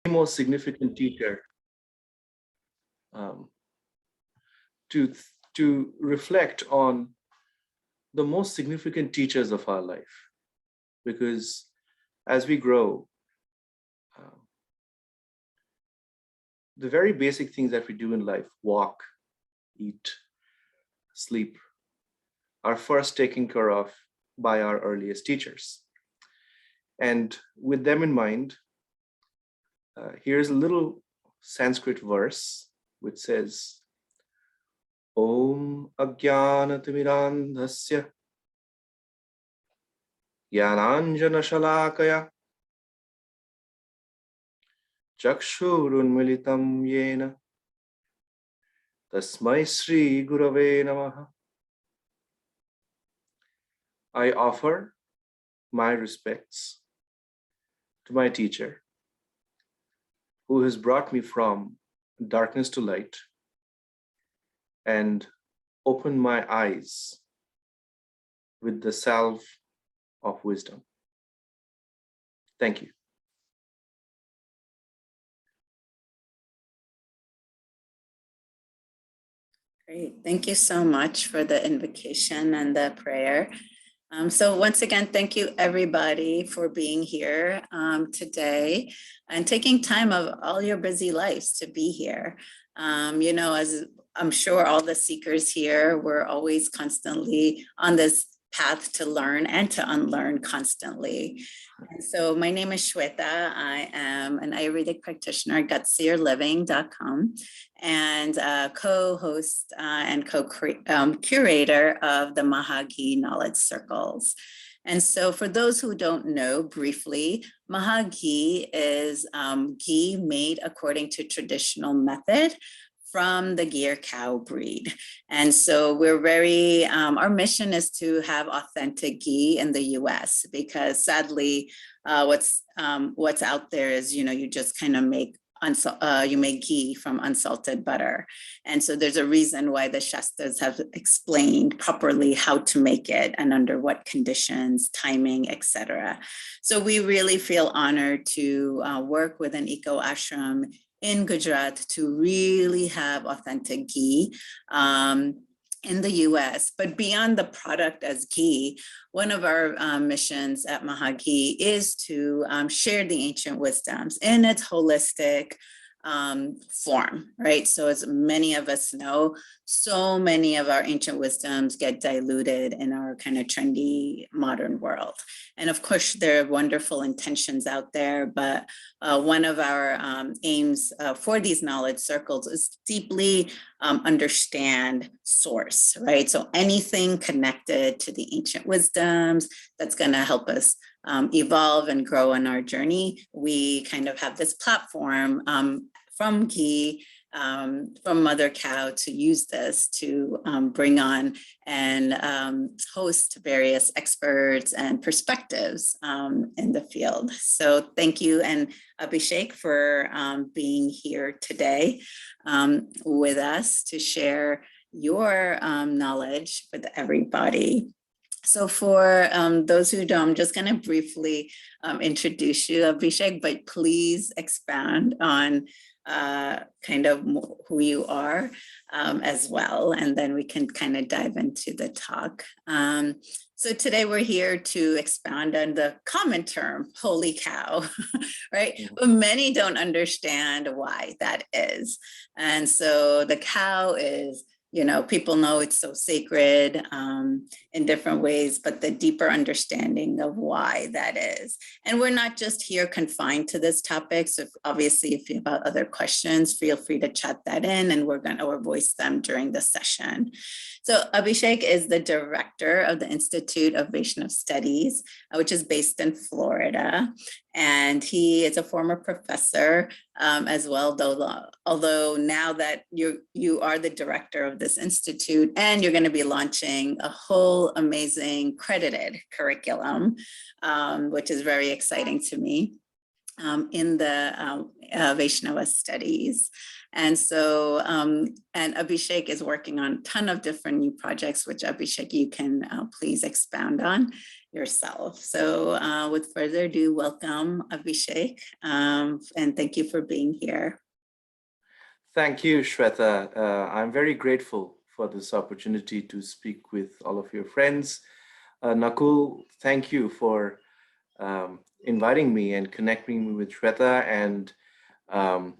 most significant teacher, um, to reflect on the most significant teachers of our life, because as we grow, the very basic things that we do in life, walk, eat, sleep, are first taken care of by our earliest teachers. And with them in mind, here's a little Sanskrit verse which says, Om Ajnanatirandhasya Jnananjana Shalakaya Chakshurunmilitam Yena Tasmai Sri Gurave Namaha. I offer my respects to my teacher, who has brought me from darkness to light and opened my eyes with the salve of wisdom. Thank you. Great. Thank you so much for the invocation and the prayer. So once again, thank you everybody for being here today and taking time of all your busy lives to be here. As I'm sure all the seekers here, we're always constantly on this path to learn and to unlearn constantly. And so my name is Shweta. I am an Ayurvedic practitioner at gutslierliving.com and co-host and co-curator of the Mahagi Knowledge Circles. And so for those who don't know briefly, Mahagi is ghee made according to traditional method from the Gir cow breed. And so we're very, our mission is to have authentic ghee in the US, because sadly, what's out there is, you just kind of make you make ghee from unsalted butter. And so there's a reason why the Shastras have explained properly how to make it and under what conditions, timing, etc. So we really feel honored to work with an eco ashram in Gujarat to really have authentic ghee in the US. But beyond the product as ghee, one of our missions at Mahagi is to share the ancient wisdoms in its holistic form, right? So as many of us know, so many of our ancient wisdoms get diluted in our kind of trendy modern world. And of course, there are wonderful intentions out there, but one of our aims for these knowledge circles is deeply understand source, right? So anything connected to the ancient wisdoms that's going to help us evolve and grow on our journey. We kind of have this platform from ghee, from mother cow, to use this to bring on and host various experts and perspectives in the field. So thank you, and Abhishek, for being here today with us to share your knowledge with everybody. So for those who don't, I'm just going to briefly introduce you, Abhishek, but please expound on kind of who you are as well, and then we can kind of dive into the talk. So today we're here to expound on the common term, holy cow, right? But many don't understand why that is. And so the cow is, people know it's so sacred in different ways, but the deeper understanding of why that is. And we're not just here confined to this topic. So obviously, if you have other questions, feel free to chat that in, and we're going to voice them during the session. So Abhishek is the director of the Institute of Vaishnav Studies, which is based in Florida. And he is a former professor as well, although now that you are the director of this institute, and you're going to be launching a whole amazing credited curriculum, which is very exciting to me, in the Vaishnava studies. And so, and Abhishek is working on a ton of different new projects, which Abhishek, you can please expound on. yourself. So with further ado, welcome Abhishek, and thank you for being here. Thank you, Shweta. I'm very grateful for this opportunity to speak with all of your friends. Nakul, thank you for inviting me and connecting me with Shweta and um,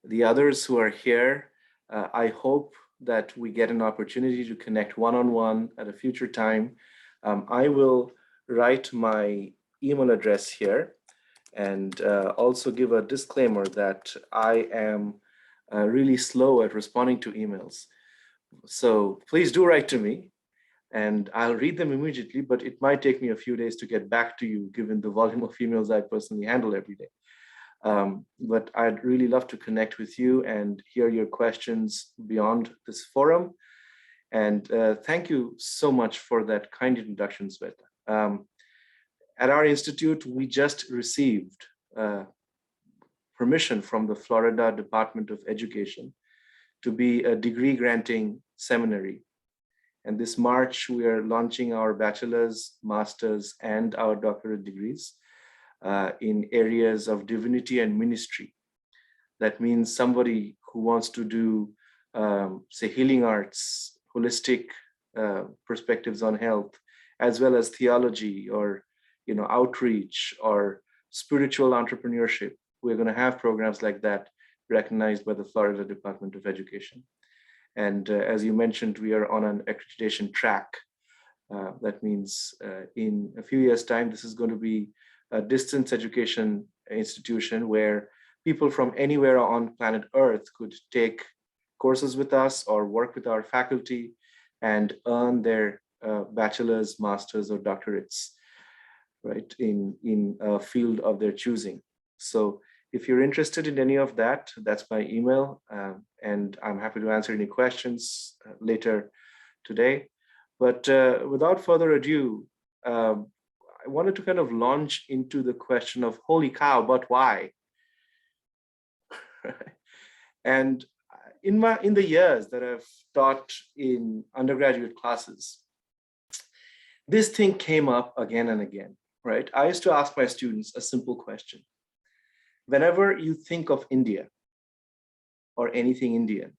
the others who are here. I hope that we get an opportunity to connect one-on-one at a future time. I will write my email address here and also give a disclaimer that I am really slow at responding to emails. So please do write to me and I'll read them immediately, but it might take me a few days to get back to you given the volume of emails I personally handle every day. But I'd really love to connect with you and hear your questions beyond this forum. And thank you so much for that kind introduction, Sveta. At our institute, we just received permission from the Florida Department of Education to be a degree granting seminary. And this March, we are launching our bachelor's, master's, and our doctorate degrees in areas of divinity and ministry. That means somebody who wants to do, say, healing arts, holistic perspectives on health, as well as theology or outreach or spiritual entrepreneurship. We're going to have programs like that recognized by the Florida Department of Education. And as you mentioned, we are on an accreditation track. That means in a few years' time, this is going to be a distance education institution where people from anywhere on planet Earth could take courses with us or work with our faculty and earn their bachelor's, master's, or doctorates, right, in a field of their choosing. So if you're interested in any of that, that's my email, and I'm happy to answer any questions later today. But without further ado, I wanted to kind of launch into the question of holy cow, but why? And in the years that I've taught in undergraduate classes, this thing came up again and again, right? I used to ask my students a simple question. Whenever you think of India or anything Indian,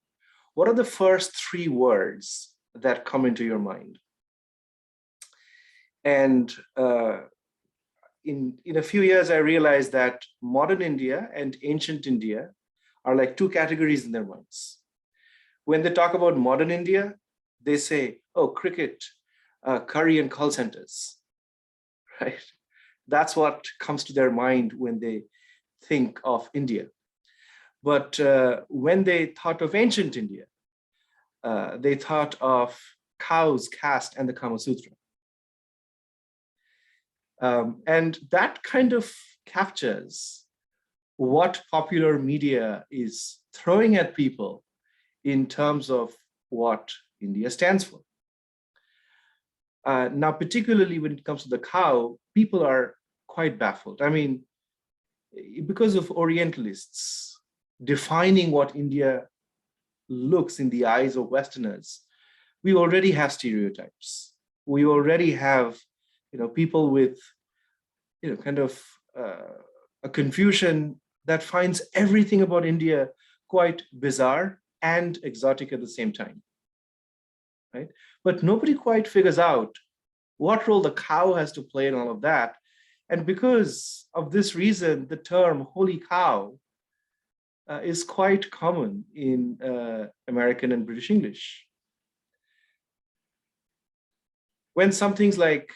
what are the first 3 words that come into your mind? And in a few years, I realized that modern India and ancient India are like 2 categories in their minds. When they talk about modern India, they say, oh, cricket, curry and call centers, right? That's what comes to their mind when they think of India. But when they thought of ancient India, they thought of cows, caste, and the Kama Sutra. And that kind of captures what popular media is throwing at people in terms of what India stands for. Now, particularly when it comes to the cow, people are quite baffled. I mean, because of Orientalists defining what India looks in the eyes of Westerners, we already have stereotypes. We already have, people with, kind of a confusion that finds everything about India quite bizarre and exotic at the same time, right? But nobody quite figures out what role the cow has to play in all of that. And because of this reason, the term holy cow is quite common in American and British English. When something's like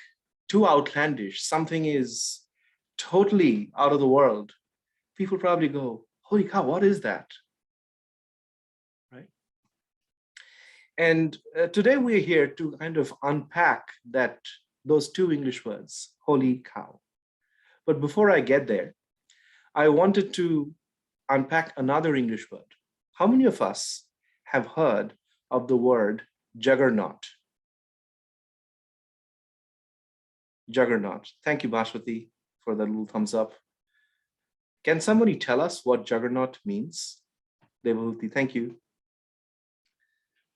too outlandish, something is totally out of the world, people probably go, holy cow, what is that? Right? And today we're here to kind of unpack those 2 English words, holy cow. But before I get there, I wanted to unpack another English word. How many of us have heard of the word juggernaut? Juggernaut. Thank you, Bhashwati, for that little thumbs up. Can somebody tell us what juggernaut means? Devavati, thank you.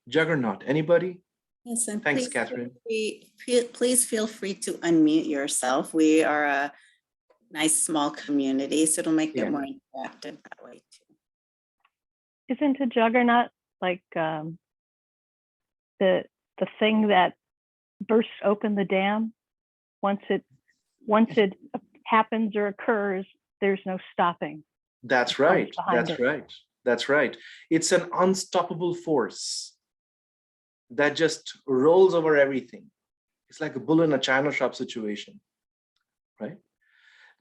Juggernaut, anybody? Yes, and Thanks, Catherine. please feel free to unmute yourself. We are a nice small community, so it'll make it more interactive that way too. Isn't a juggernaut like the thing that bursts open the dam? Once it happens or occurs, there's no stopping. That's right. That's it. right. That's right. It's an unstoppable force that just rolls over everything. It's like a bull in a china shop situation, right?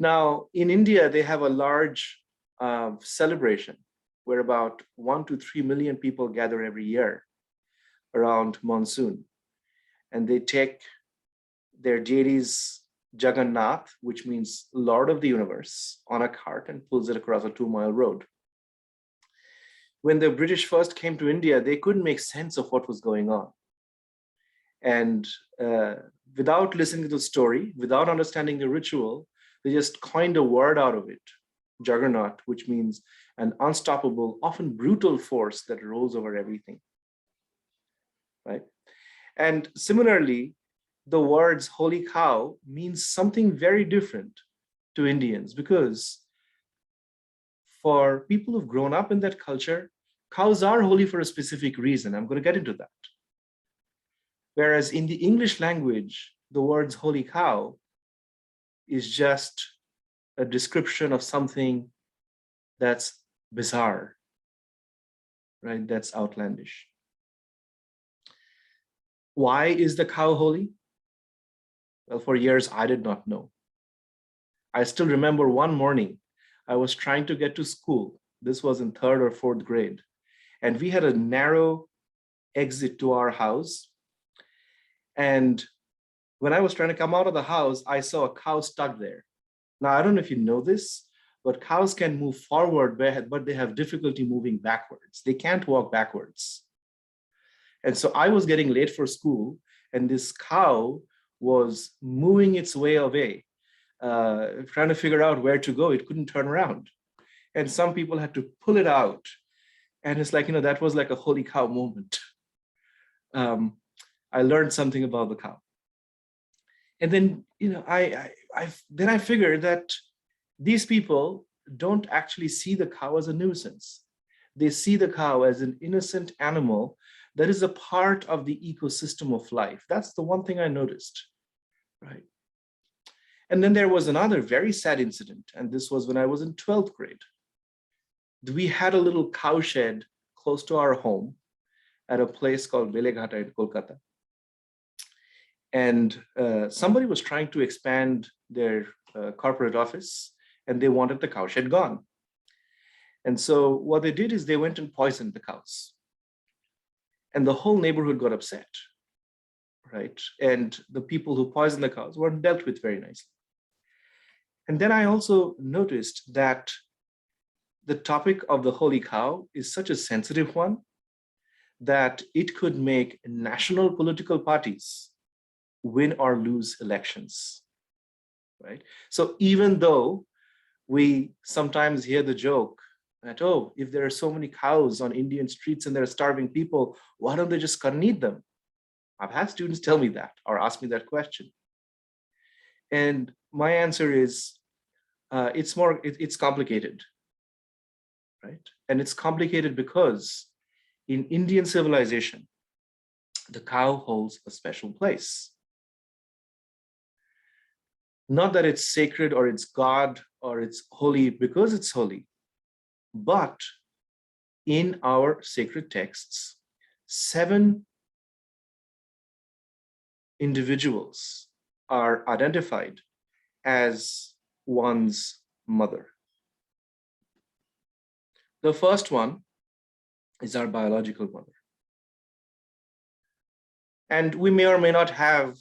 Now, in India, they have a large celebration where about 1 to 3 million people gather every year around monsoon. And they take their deity's Jagannath, which means Lord of the Universe, on a cart and pulls it across a 2-mile road. When the British first came to India, they couldn't make sense of what was going on. And without listening to the story, without understanding the ritual, they just coined a word out of it, Juggernaut, which means an unstoppable, often brutal force that rolls over everything, right? And similarly, the words holy cow means something very different to Indians, because for people who've grown up in that culture, cows are holy for a specific reason. I'm going to get into that. Whereas in the English language, the words holy cow is just a description of something that's bizarre, right? That's outlandish. Why is the cow holy? Well, for years, I did not know. I still remember one morning, I was trying to get to school. This was in 3rd or 4th grade. And we had a narrow exit to our house. And when I was trying to come out of the house, I saw a cow stuck there. Now, I don't know if you know this, but cows can move forward, but they have difficulty moving backwards. They can't walk backwards. And so I was getting late for school, and this cow was moving its way away, trying to figure out where to go. It couldn't turn around. And some people had to pull it out. And it's like, that was like a holy cow moment. I learned something about the cow. And then, I figured that these people don't actually see the cow as a nuisance. They see the cow as an innocent animal that is a part of the ecosystem of life. That's the one thing I noticed, right? And then there was another very sad incident, and this was when I was in 12th grade. We had a little cow shed close to our home at a place called Beleghata in Kolkata. And somebody was trying to expand their corporate office, and they wanted the cow shed gone. And so what they did is they went and poisoned the cows. And the whole neighborhood got upset, right? And the people who poisoned the cows weren't dealt with very nicely. And then I also noticed that the topic of the holy cow is such a sensitive one that it could make national political parties win or lose elections, right? So even though we sometimes hear the joke that, oh, if there are so many cows on Indian streets and there are starving people, why don't they just cut and eat them? I've had students tell me that or ask me that question. And my answer is, it's complicated, right? And it's complicated because in Indian civilization, the cow holds a special place. Not that it's sacred or it's God or it's holy because it's holy, but in our sacred texts, 7 individuals are identified as one's mother. The first one is our biological mother. And we may or may not have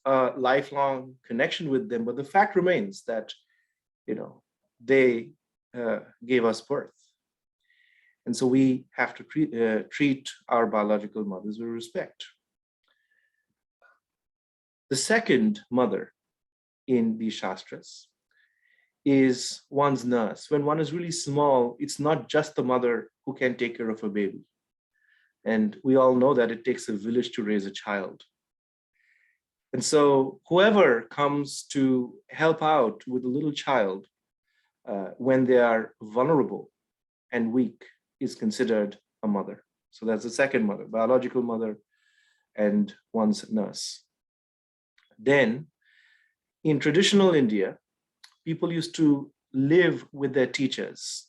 a lifelong connection with them, but the fact remains that, they gave us birth. And so we have to treat our biological mothers with respect. The second mother in the Shastras is one's nurse. When one is really small, it's not just the mother who can take care of a baby. And we all know that it takes a village to raise a child. And so whoever comes to help out with a little child when they are vulnerable and weak is considered a mother. So that's the second mother, biological mother and one's nurse. Then in traditional India, people used to live with their teachers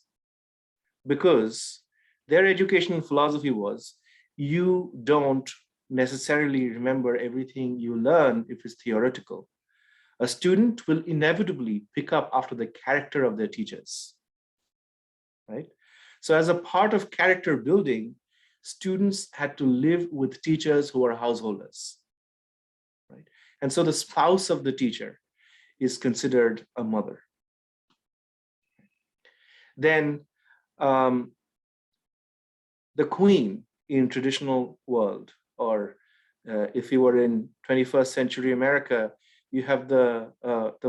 because their educational philosophy was you don't necessarily remember everything you learn if it's theoretical. A student will inevitably pick up after the character of their teachers, right? So as a part of character building, students had to live with teachers who are householders, right? And so the spouse of the teacher is considered a mother. Then the queen in traditional world, or if you were in 21st century America, you have the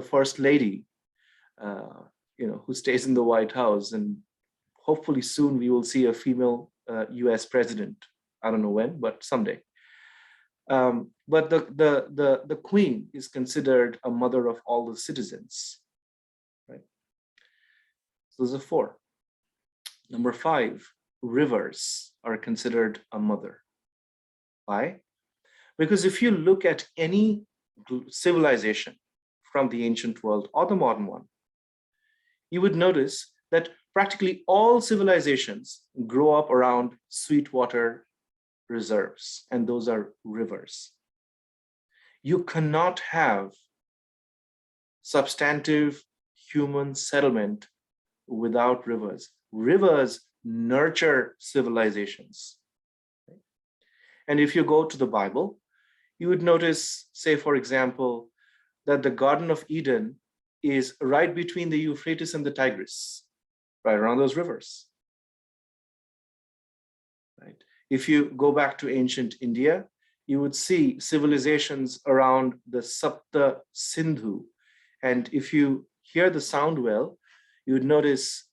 first lady, who stays in the White House, and hopefully soon we will see a female U.S. president. I don't know when, but someday. But the queen is considered a mother of all the citizens, right? So those are four. Number 5, rivers are considered a mother. Why? Because if you look at any civilization from the ancient world or the modern one, you would notice that practically all civilizations grow up around sweetwater reserves, and those are rivers. You cannot have substantive human settlement without rivers. Rivers nurture civilizations. And if you go to the Bible, you would notice, say, for example, that the Garden of Eden is right between the Euphrates and the Tigris, right around those rivers. Right? If you go back to ancient India, you would see civilizations around the Sapta Sindhu. And if you hear the sound well, you would notice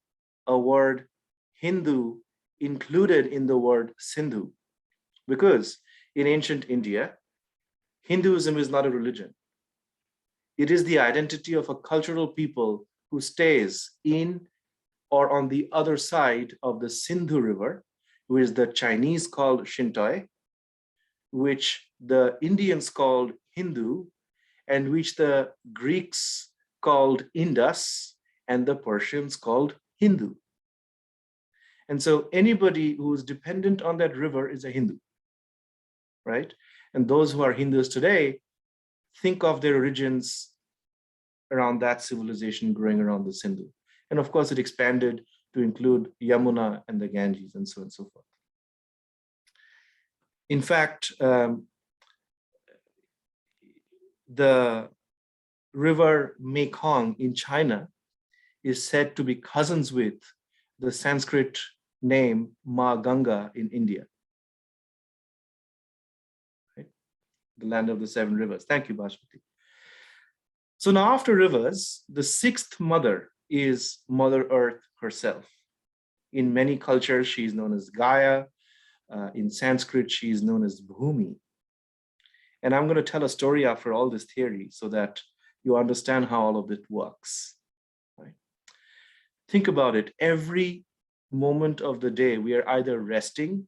a word Hindu included in the word Sindhu. Because in ancient India, Hinduism is not a religion. It is the identity of a cultural people who stays in or on the other side of the Sindhu River, which the Chinese called Shinto, which the Indians called Hindu, and which the Greeks called Indus, and the Persians called Hindu. And so anybody who is dependent on that river is a Hindu, right? And those who are Hindus today think of their origins around that civilization growing around the Sindhu. And of course, it expanded to include Yamuna and the Ganges and so on and so forth. In fact, the river Mekong in China is said to be cousins with the Sanskrit name Ma Ganga in India. Right? The land of the 7 rivers. Thank you, Bhashpati. So now after rivers, the 6th mother is Mother Earth herself. In many cultures, she is known as Gaia. In Sanskrit, she is known as Bhumi. And I'm going to tell a story after all this theory so that you understand how all of it works. Right? Think about it. Every moment of the day, we are either resting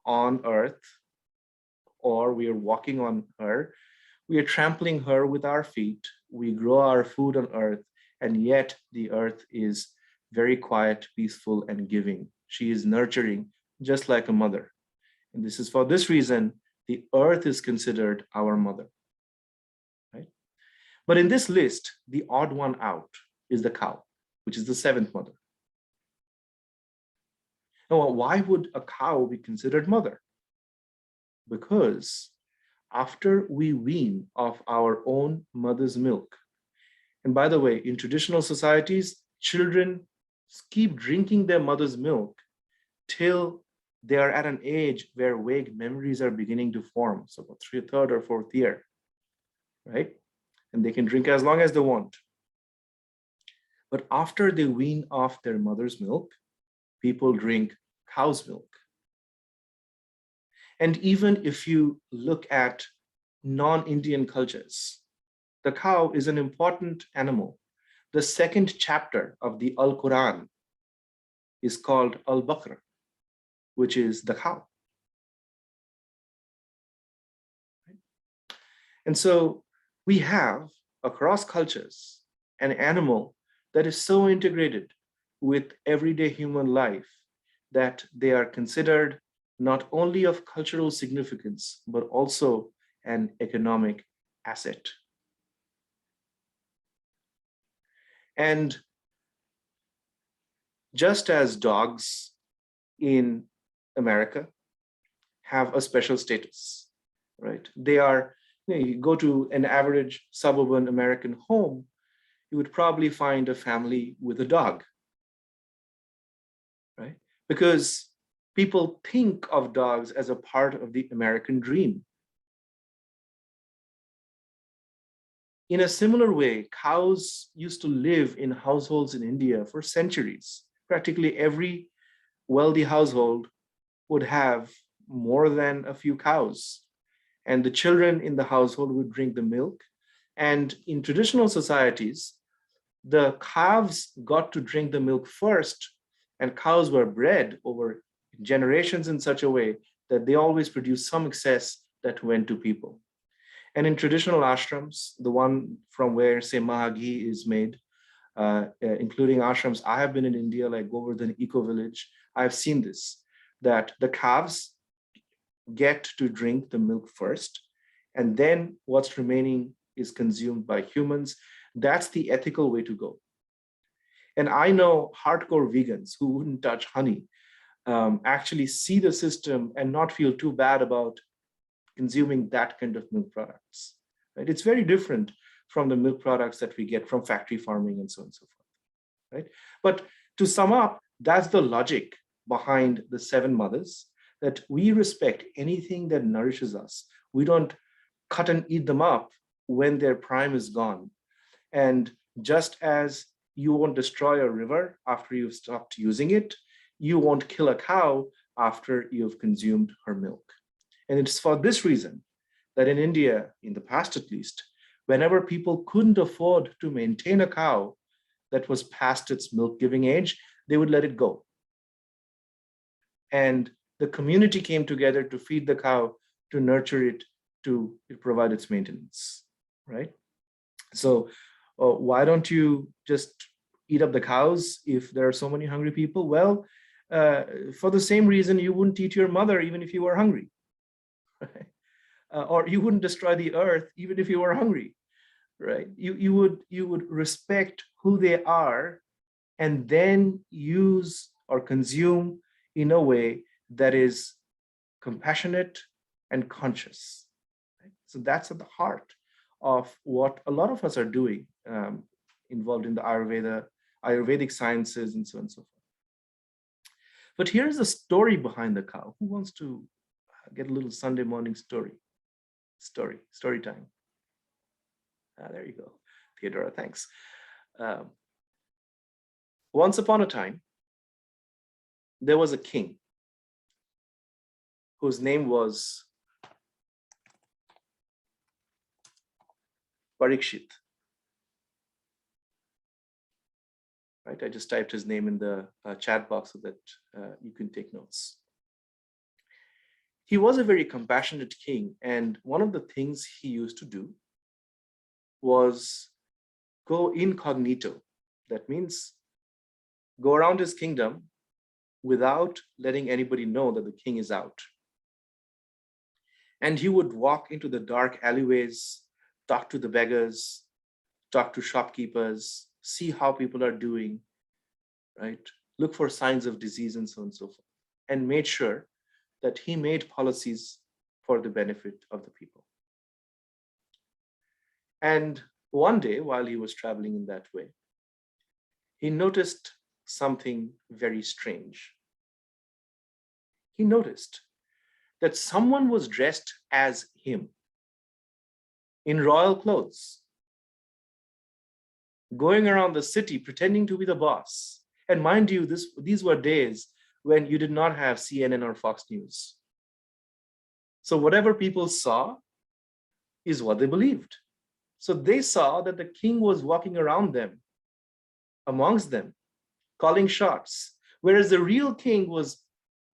on Earth or we are walking on her. We are trampling her with our feet. We grow our food on Earth, and yet the Earth is very quiet, peaceful, and giving. She is nurturing, just like a mother. And this is for this reason, the Earth is considered our mother. Right? But in this list, the odd one out is the cow, which is the 7th mother. Now, why would a cow be considered mother? Because after we wean off our own mother's milk, and by the way, in traditional societies, children keep drinking their mother's milk till they are at an age where vague memories are beginning to form. So about 3rd or 4th year, right? And they can drink as long as they want. But after they wean off their mother's milk, people drink cow's milk. And even if you look at non-Indian cultures, the cow is an important animal. The second chapter of the Al-Quran is called Al-Baqarah, which is the cow. And so we have, across cultures, an animal that is so integrated with everyday human life that they are considered not only of cultural significance, but also an economic asset. And just as dogs in America have a special status, right? They are, you go to an average suburban American home, you would probably find a family with a dog, right? Because people think of dogs as a part of the American dream. In a similar way, cows used to live in households in India for centuries. Practically every wealthy household would have more than a few cows, and the children in the household would drink the milk. And in traditional societies, the calves got to drink the milk first, and cows were bred over generations in such a way that they always produced some excess that went to people. And in traditional ashrams, the one from where, say, Mahaghi is made, including ashrams I have been in India, like Govardhan Eco Village, I've seen this, that the calves get to drink the milk first, and then what's remaining is consumed by humans. That's the ethical way to go. And I know hardcore vegans who wouldn't touch honey actually see the system and not feel too bad about consuming that kind of milk products. Right? It's very different from the milk products that we get from factory farming and so on and so forth. Right? But to sum up, that's the logic behind the seven mothers, that we respect anything that nourishes us. We don't cut and eat them up when their prime is gone. And just as you won't destroy a river after you've stopped using it, you won't kill a cow after you've consumed her milk. And it's for this reason that in India, in the past at least, whenever people couldn't afford to maintain a cow that was past its milk giving age, they would let it go. And the community came together to feed the cow, to nurture it, to provide its maintenance, right? So why don't you just eat up the cows if there are so many hungry people? Well, for the same reason you wouldn't eat your mother even if you were hungry. Right? Or you wouldn't destroy the earth even if you were hungry, right? You would respect who they are and then use or consume in a way that is compassionate and conscious. Right? So that's at the heart of what a lot of us are doing, involved in the Ayurvedic sciences and so on and so forth. But here's the story behind the cow. Who wants to get a little Sunday morning story time? There you go, Theodora, thanks. Once upon a time, there was a king whose name was Parikshit. Right, I just typed his name in the chat box so that you can take notes. He was a very compassionate king, and one of the things he used to do was go incognito. That means go around his kingdom without letting anybody know that the king is out. And he would walk into the dark alleyways, talk to the beggars, talk to shopkeepers, see how people are doing, right? Look for signs of disease and so on and so forth, and made sure that he made policies for the benefit of the people. And one day, while he was traveling in that way, he noticed something very strange. He noticed that someone was dressed as him in royal clothes, going around the city pretending to be the boss. And mind you, these were days when you did not have CNN or Fox News. So whatever people saw is what they believed. So they saw that the king was walking around them, amongst them, calling shots, whereas the real king was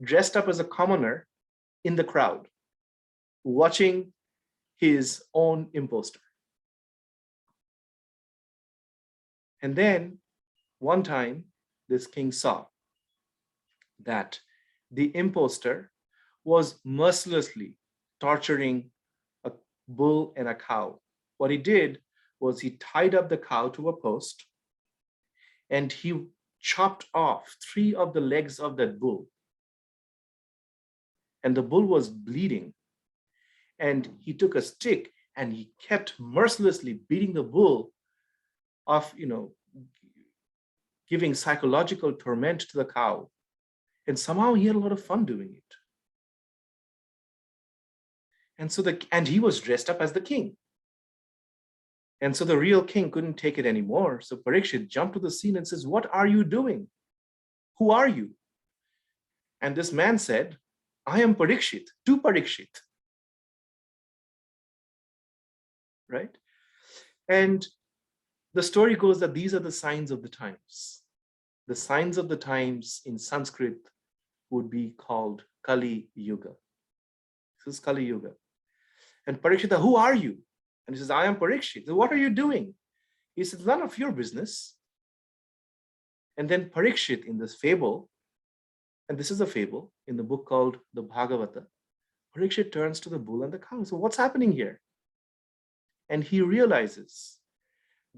dressed up as a commoner in the crowd, watching his own impostor. And then one time, this king saw that the impostor was mercilessly torturing a bull and a cow. What he did was he tied up the cow to a post and he chopped off 3 of the legs of that bull. And the bull was bleeding. And he took a stick and he kept mercilessly beating the bull of, giving psychological torment to the cow. And somehow he had a lot of fun doing it. And he was dressed up as the king. And so the real king couldn't take it anymore. So Parikshit jumped to the scene and says, "What are you doing? Who are you?" And this man said, "I am Parikshit, to Parikshit." Right? And the story goes that these are the signs of the times. The signs of the times in Sanskrit would be called Kali Yuga. This is Kali Yuga. And Parikshita, "Who are you?" And he says, "I am Parikshit." "What are you doing?" He says, "None of your business." And then Parikshit, in this fable, and this is a fable in the book called the Bhagavata, Parikshit turns to the bull and the cow. So what's happening here? And he realizes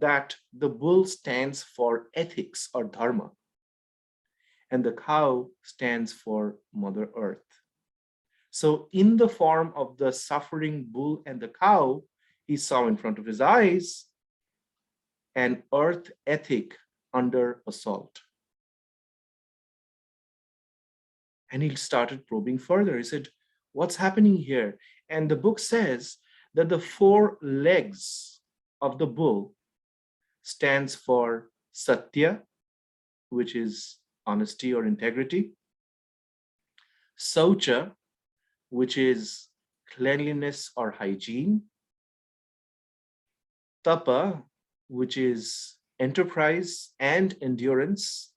that the bull stands for ethics or dharma, and the cow stands for Mother Earth. So in the form of the suffering bull and the cow, he saw in front of his eyes an earth ethic under assault. And he started probing further. He said, "What's happening here?" And the book says that the 4 legs of the bull stands for Satya, which is honesty or integrity, Saucha, which is cleanliness or hygiene, Tapa, which is enterprise and endurance,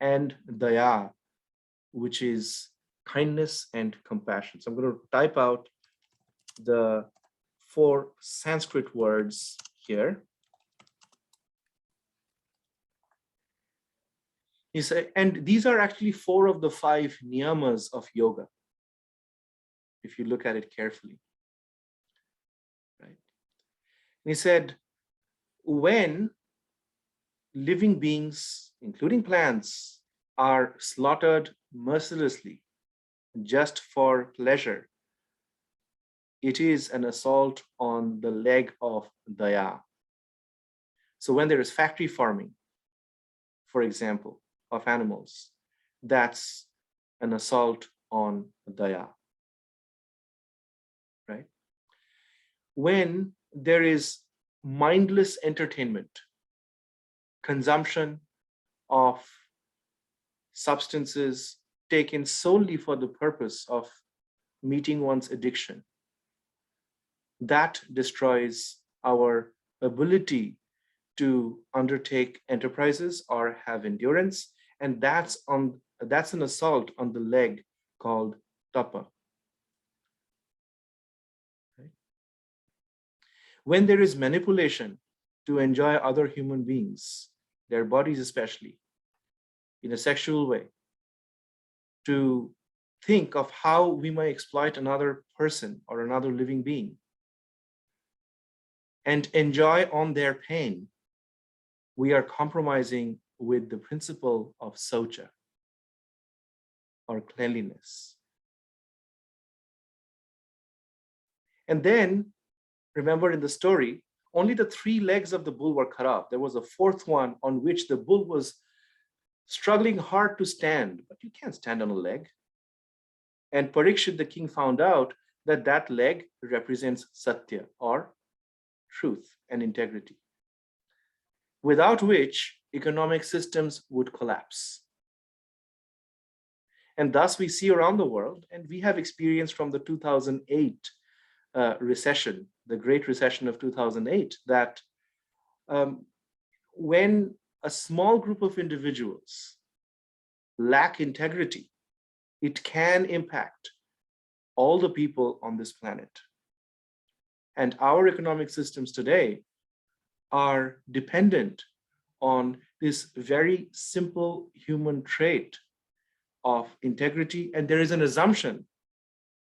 and Daya, which is kindness and compassion. So I'm going to type out the 4 Sanskrit words here. He said, and these are actually 4 of the 5 niyamas of yoga, if you look at it carefully. Right? And he said, when living beings, including plants, are slaughtered mercilessly just for pleasure, it is an assault on the leg of daya. So when there is factory farming, for example, of animals, that's an assault on daya. Right? When there is mindless entertainment, consumption of substances taken solely for the purpose of meeting one's addiction, that destroys our ability to undertake enterprises or have endurance, and that's an assault on the leg called tapa. Right? When there is manipulation to enjoy other human beings, their bodies especially, in a sexual way, to think of how we might exploit another person or another living being and enjoy on their pain, we are compromising with the principle of saucha or cleanliness. And then, remember in the story, only the 3 legs of the bull were cut off. There was a 4th one on which the bull was struggling hard to stand, but you can't stand on a leg. And Parikshit, the king, found out that that leg represents Satya, or truth and integrity, without which economic systems would collapse. And thus we see around the world, and we have experienced from the 2008 recession, the Great Recession of 2008, that when a small group of individuals lack integrity, it can impact all the people on this planet. And our economic systems today are dependent on this very simple human trait of integrity, and there is an assumption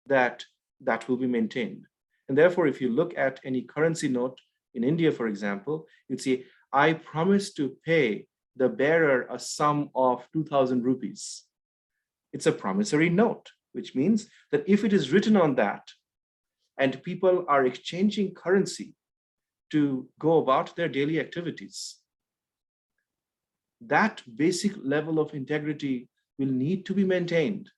that that will be maintained. And therefore, if you look at any currency note in India, for example, you'd see, I promise to pay the bearer a sum of 2,000 rupees. It's a promissory note, which means that if it is written on that and people are exchanging currency to go about their daily activities, that basic level of integrity will need to be maintained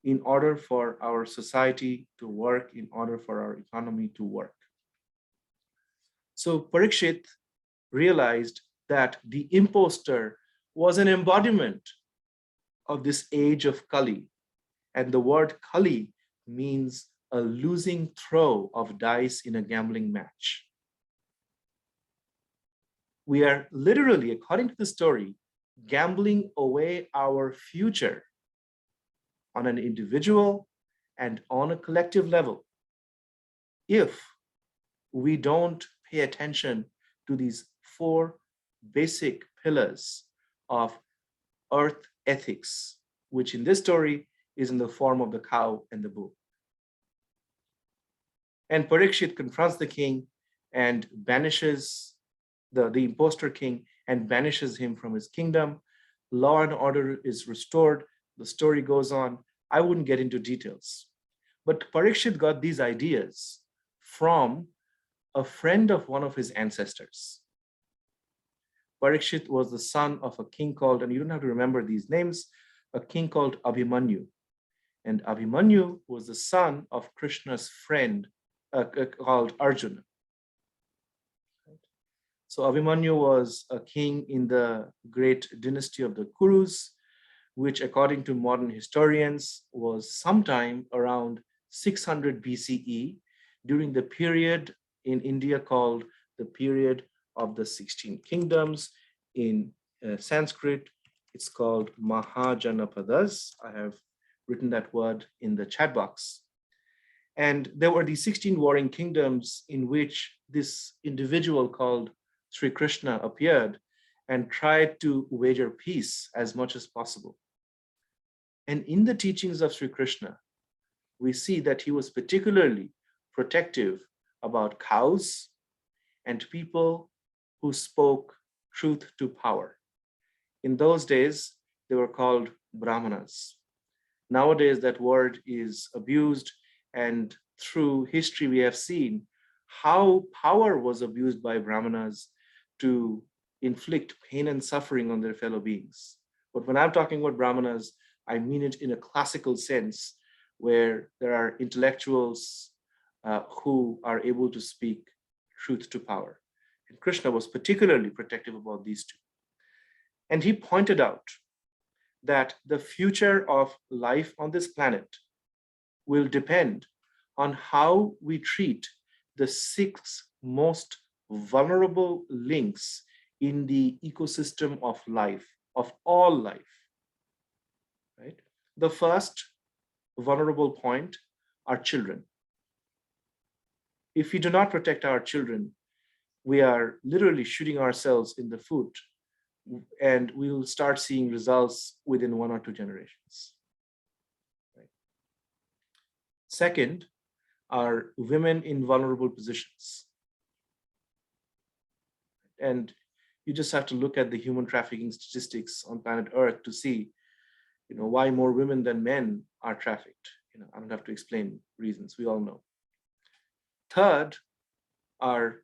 in order for our society to work, in order for our economy to work. So Parikshit realized that the impostor was an embodiment of this age of Kali. And the word Kali means a losing throw of dice in a gambling match. We are literally, according to the story, gambling away our future on an individual and on a collective level if we don't pay attention to these four basic pillars of earth ethics, which in this story is in the form of the cow and the bull. And Parikshit confronts the king and banishes the impostor king and banishes him from his kingdom. Law and order is restored. The story goes on. I wouldn't get into details. But Parikshit got these ideas from a friend of one of his ancestors. Parikshit was the son of a king called, and you don't have to remember these names, a king called Abhimanyu. And Abhimanyu was the son of Krishna's friend called Arjuna. So Abhimanyu was a king in the great dynasty of the Kurus, which according to modern historians was sometime around 600 BCE during the period in India called the period of the 16 kingdoms. In Sanskrit, it's called Mahajanapadas. I have written that word in the chat box. And there were these 16 warring kingdoms in which this individual called Sri Krishna appeared and tried to wager peace as much as possible. And in the teachings of Sri Krishna, we see that he was particularly protective about cows and people who spoke truth to power. In those days, they were called Brahmanas. Nowadays, that word is abused, and through history, we have seen how power was abused by Brahmanas to inflict pain and suffering on their fellow beings. But when I'm talking about Brahmanas, I mean it in a classical sense, where there are intellectuals who are able to speak truth to power. And Krishna was particularly protective about these two. And he pointed out that the future of life on this planet will depend on how we treat the 6 most vulnerable links in the ecosystem of life, of all life, right? The first vulnerable point are children. If we do not protect our children, we are literally shooting ourselves in the foot, and we will start seeing results within 1 or 2 generations. Right? Second are women in vulnerable positions. And you just have to look at the human trafficking statistics on planet Earth to see, why more women than men are trafficked. I don't have to explain reasons, we all know. Third are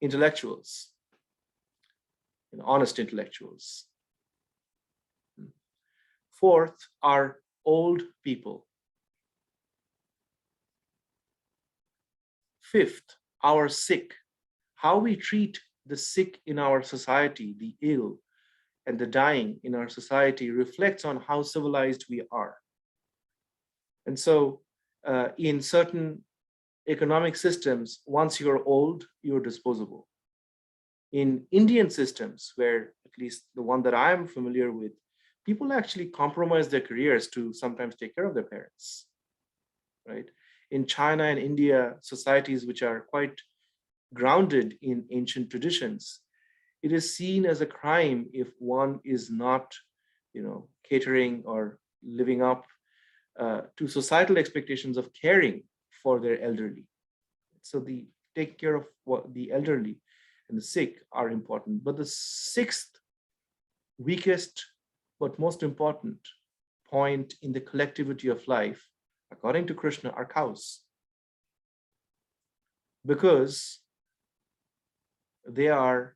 intellectuals, honest intellectuals. Fourth are old people. Fifth, our sick. How we treat the sick in our society, the ill, and the dying in our society reflects on how civilized we are. And so in certain economic systems, once you're old, you're disposable. In Indian systems, where at least the one that I'm familiar with, people actually compromise their careers to sometimes take care of their parents, right? In China and India, societies which are quite grounded in ancient traditions, it is seen as a crime if one is not, catering or living up to societal expectations of caring for their elderly. So the take care of what the elderly and the sick are important. But the sixth weakest but most important point in the collectivity of life, according to Krishna, are cows. Because they are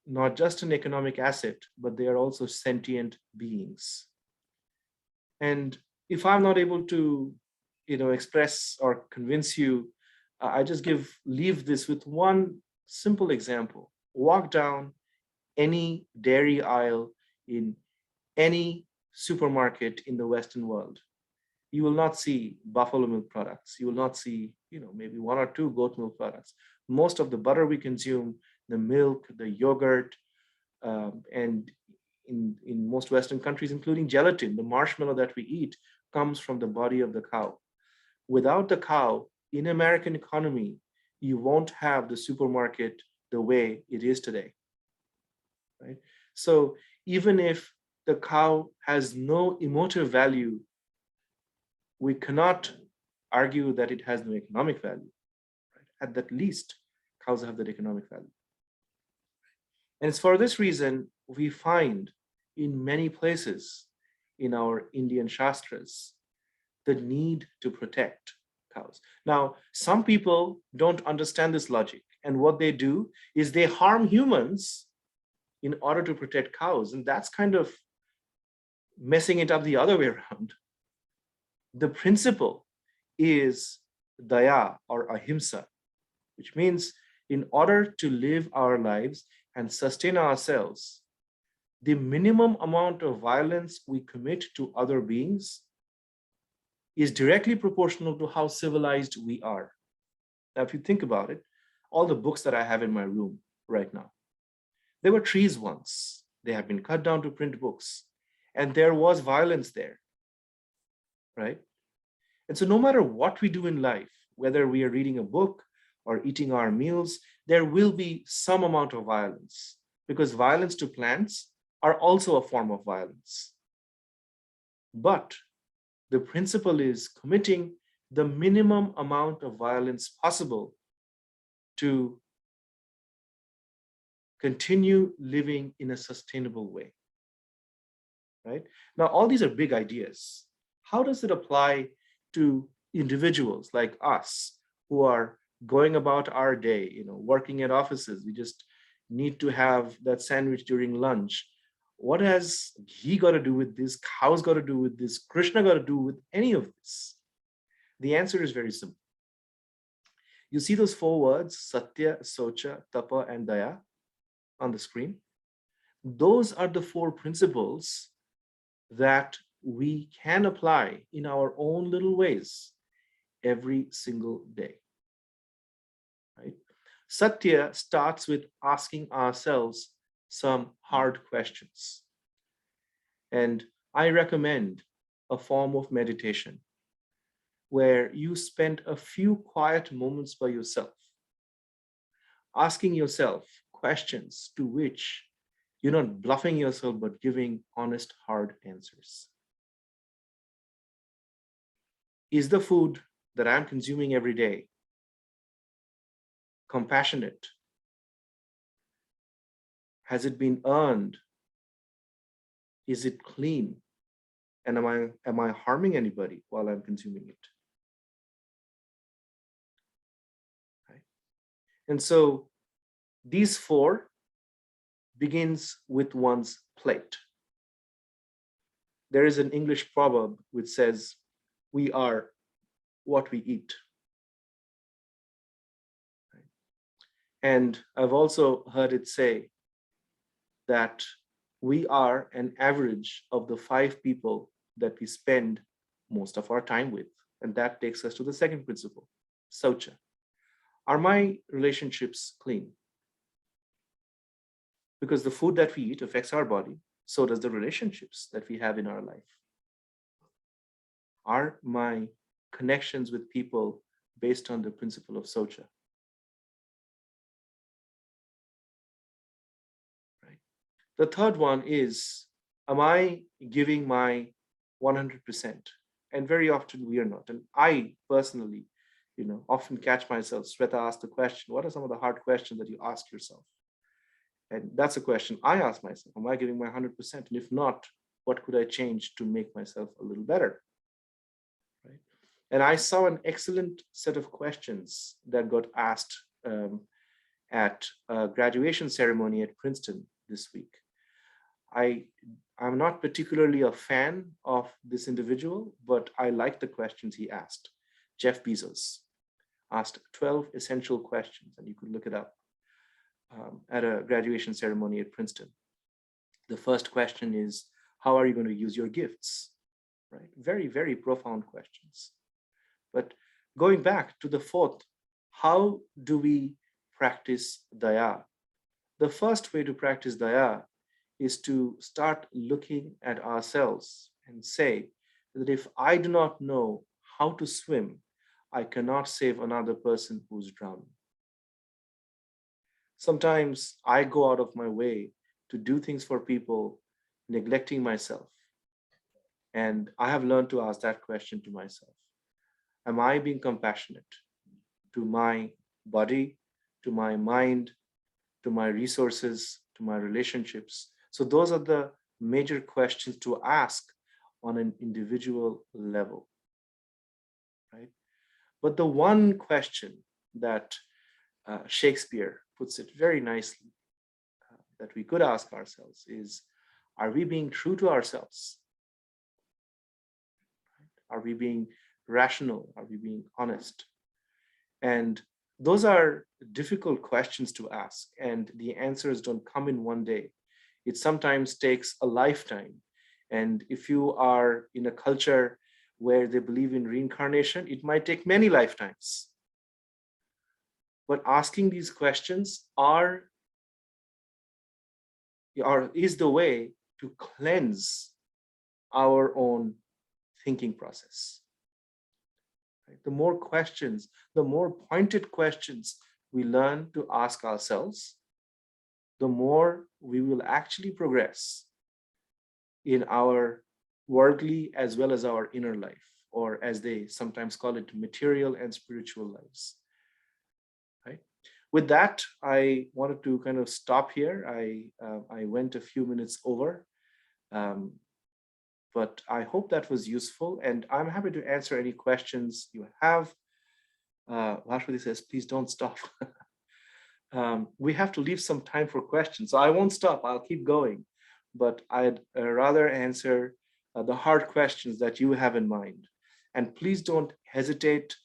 not just an economic asset, but they are also sentient beings. And if I'm not able to, express or convince you, I just leave this with one simple example. Walk down any dairy aisle in any supermarket in the Western world. You will not see buffalo milk products. You will not see, maybe one or two goat milk products. Most of the butter we consume, the milk, the yogurt, and in most Western countries, including gelatin, the marshmallow that we eat comes from the body of the cow. Without the cow, in American economy, you won't have the supermarket the way it is today, right? So even if the cow has no emotive value, we cannot argue that it has no economic value. Right? At the least, cows have that economic value. And it's for this reason we find in many places in our Indian Shastras the need to protect cows. Now, some people don't understand this logic, and what they do is they harm humans in order to protect cows, and that's kind of messing it up the other way around. The principle is daya or ahimsa, which means in order to live our lives and sustain ourselves, the minimum amount of violence we commit to other beings is directly proportional to how civilized we are. Now, if you think about it, all the books that I have in my room right now, there were trees once. They have been cut down to print books, and there was violence there, right? And so no matter what we do in life, whether we are reading a book or eating our meals, there will be some amount of violence, because violence to plants are also a form of violence. But the principle is committing the minimum amount of violence possible to continue living in a sustainable way, right? Now, all these are big ideas. How does it apply to individuals like us who are going about our day, working at offices? We just need to have that sandwich during lunch. What has he got to do with this? Cows got to do with this? Krishna got to do with any of this? The answer is very simple. You see those 4 words, Satya, Socha, Tapa, and Daya on the screen? Those are the 4 principles that we can apply in our own little ways every single day, right? Satya starts with asking ourselves some hard questions. And I recommend a form of meditation where you spend a few quiet moments by yourself, asking yourself questions to which you're not bluffing yourself, but giving honest, hard answers. Is the food that I'm consuming every day compassionate? Has it been earned? Is it clean? And am I harming anybody while I'm consuming it? Right? And so these 4 begins with one's plate. There is an English proverb which says, we are what we eat. And I've also heard it say that we are an average of the 5 people that we spend most of our time with. And that takes us to the second principle, Saucha. Are my relationships clean? Because the food that we eat affects our body, so does the relationships that we have in our life. Are my connections with people based on the principle of Saucha? Right. The third one is, am I giving my 100%? And very often we are not. And I personally, often catch myself. Shweta asked the question, what are some of the hard questions that you ask yourself? And that's a question I ask myself. Am I giving my 100%? And if not, what could I change to make myself a little better? Right? And I saw an excellent set of questions that got asked at a graduation ceremony at Princeton this week. I'm not particularly a fan of this individual, but I like the questions he asked. Jeff Bezos asked 12 essential questions, and you could look it up at a graduation ceremony at Princeton. The first question is, how are you going to use your gifts? Right? Very, very profound questions. But going back to the fourth, how do we practice daya? The first way to practice daya is to start looking at ourselves and say that if I do not know how to swim, I cannot save another person who's drowning. Sometimes I go out of my way to do things for people, neglecting myself. And I have learned to ask that question to myself. Am I being compassionate to my body, to my mind, to my resources, to my relationships? So those are the major questions to ask on an individual level, right? But the one question that Shakespeare puts it very nicely that we could ask ourselves is, are we being true to ourselves? Are we being rational? Are we being honest? And those are difficult questions to ask, and the answers don't come in one day. It sometimes takes a lifetime. And if you are in a culture where they believe in reincarnation, it might take many lifetimes. But asking these questions is the way to cleanse our own thinking process. The more questions, the more pointed questions we learn to ask ourselves, the more we will actually progress in our worldly as well as our inner life, or as they sometimes call it, material and spiritual lives. Right? With that, I wanted to kind of stop here. I went a few minutes over, but I hope that was useful, and I'm happy to answer any questions you have. Vashwati says, please don't stop. We have to leave some time for questions, so I won't stop. I'll keep going, but I'd rather answer the hard questions that you have in mind. And please don't hesitate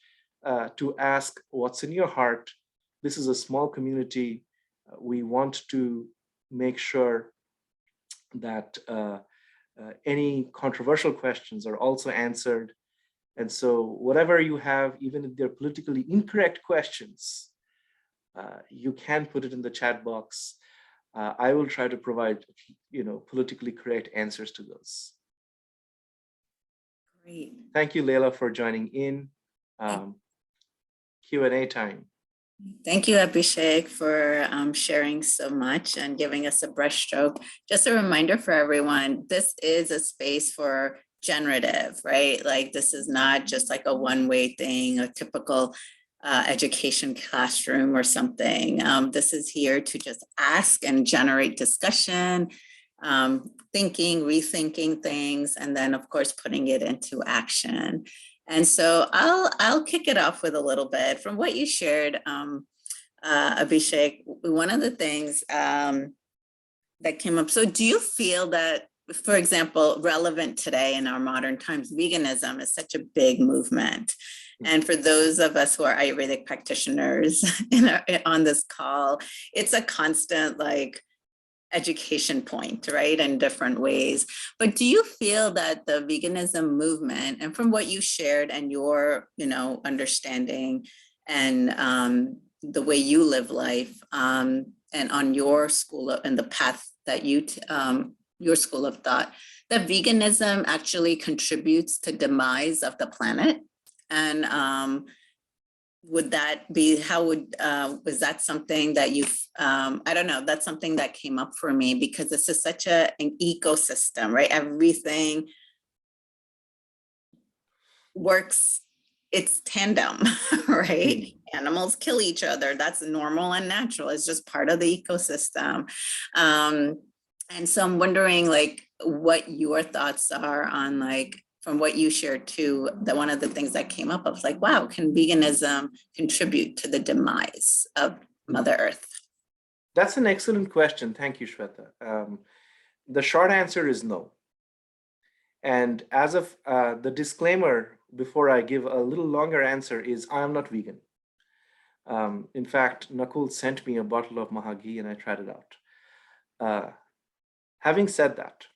to ask what's in your heart. This is a small community. We want to make sure that any controversial questions are also answered. And so whatever you have, even if they're politically incorrect questions, you can put it in the chat box. I will try to provide, politically correct answers to those. Great. Thank you, Leila, for joining in. Q&A time. Thank you, Abhishek, for sharing so much and giving us a brushstroke. Just a reminder for everyone, this is a space for generative, right? Like, this is not just like a one-way thing, a typical education classroom or something. This is here to just ask and generate discussion, thinking, rethinking things, and then of course, putting it into action. And so I'll kick it off with a little bit from what you shared, Abhishek. One of the things that came up. So do you feel that, for example, relevant today in our modern times, veganism is such a big movement? And for those of us who are Ayurvedic practitioners on this call, it's a constant, like, education point, right, in different ways. But do you feel that the veganism movement, and from what you shared and your, understanding and the way you live life, and on your and the path that your school of thought, that veganism actually contributes to demise of the planet? And would that be, how would, was that something that you've, I don't know, that's something that came up for me because this is such an ecosystem, right? Everything works, it's tandem, right? Animals kill each other. That's normal and natural. It's just part of the ecosystem. And so I'm wondering like what your thoughts are on like, from what you shared too, that one of the things that came up, I was like, wow, can veganism contribute to the demise of Mother Earth? That's an excellent question. Thank you, Shweta. The short answer is no. And as of the disclaimer, before I give a little longer answer, is I am not vegan. In fact, Nakul sent me a bottle of maha ghee and I tried it out. Having said that,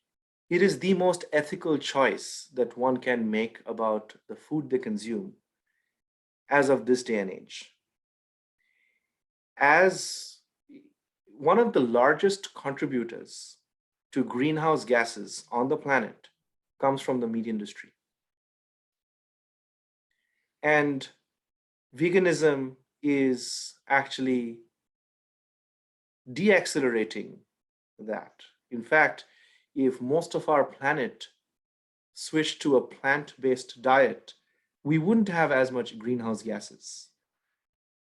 it is the most ethical choice that one can make about the food they consume as of this day and age. As one of the largest contributors to greenhouse gases on the planet comes from the meat industry. And veganism is actually deaccelerating that. In fact, if most of our planet switched to a plant-based diet, we wouldn't have as much greenhouse gases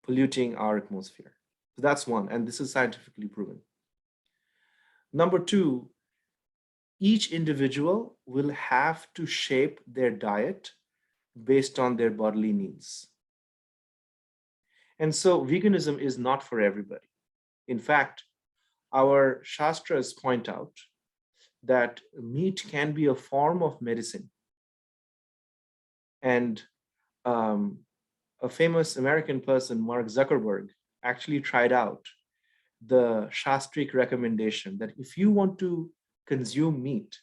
polluting our atmosphere. So that's one, and this is scientifically proven. Number two, each individual will have to shape their diet based on their bodily needs. And so veganism is not for everybody. In fact, our Shastras point out that meat can be a form of medicine. And a famous American person, Mark Zuckerberg, actually tried out the Shastric recommendation that if you want to consume meat,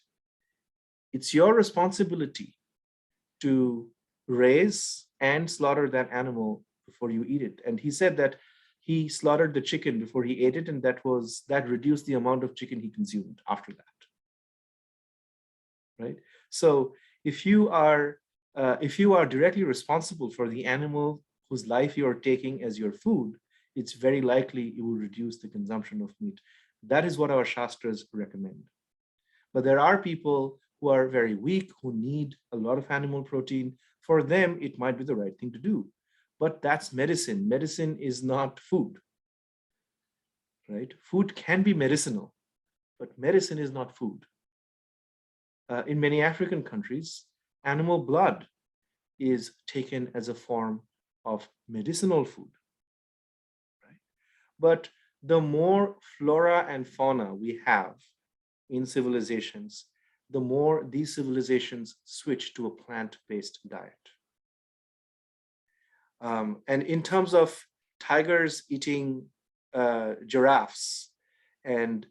it's your responsibility to raise and slaughter that animal before you eat it. And he said that he slaughtered the chicken before he ate it, and that reduced the amount of chicken he consumed after that. Right? So if you are directly responsible for the animal whose life you are taking as your food, it's very likely you will reduce the consumption of meat. That is what our Shastras recommend. But there are people who are very weak, who need a lot of animal protein. For them, it might be the right thing to do. But that's medicine. Medicine is not food, right? Food can be medicinal, but medicine is not food. In many African countries, animal blood is taken as a form of medicinal food, right? But the more flora and fauna we have in civilizations, the more these civilizations switch to a plant-based diet. And in terms of tigers eating giraffes and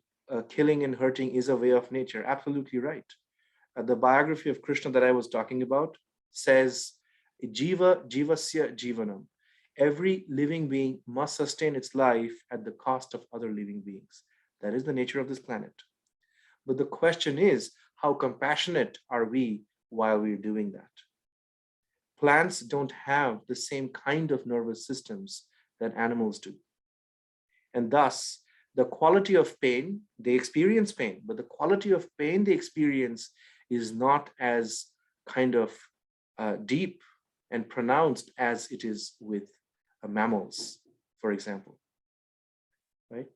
killing and hurting is a way of nature, absolutely right. The biography of Krishna that I was talking about says, Jiva jivasya jivanam. Every living being must sustain its life at the cost of other living beings. That is the nature of this planet. But the question is, how compassionate are we while we're doing that? Plants don't have the same kind of nervous systems that animals do. And thus, the quality of pain, they experience pain, but the quality of pain they experience is not as kind of deep and pronounced as it is with mammals, for example, right?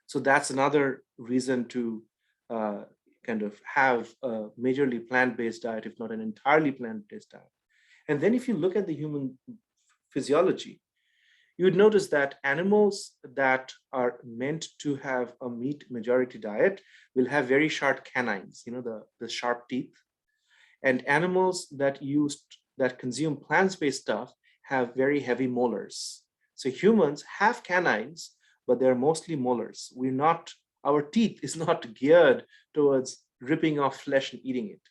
So that's another reason to kind of have a majorly plant-based diet, if not an entirely plant-based diet. And then if you look at the human physiology, you would notice that animals that are meant to have a meat majority diet will have very sharp canines, the sharp teeth. And animals that consume plant-based stuff have very heavy molars. So humans have canines, but they're mostly molars. We're not Our teeth is not geared towards ripping off flesh and eating it.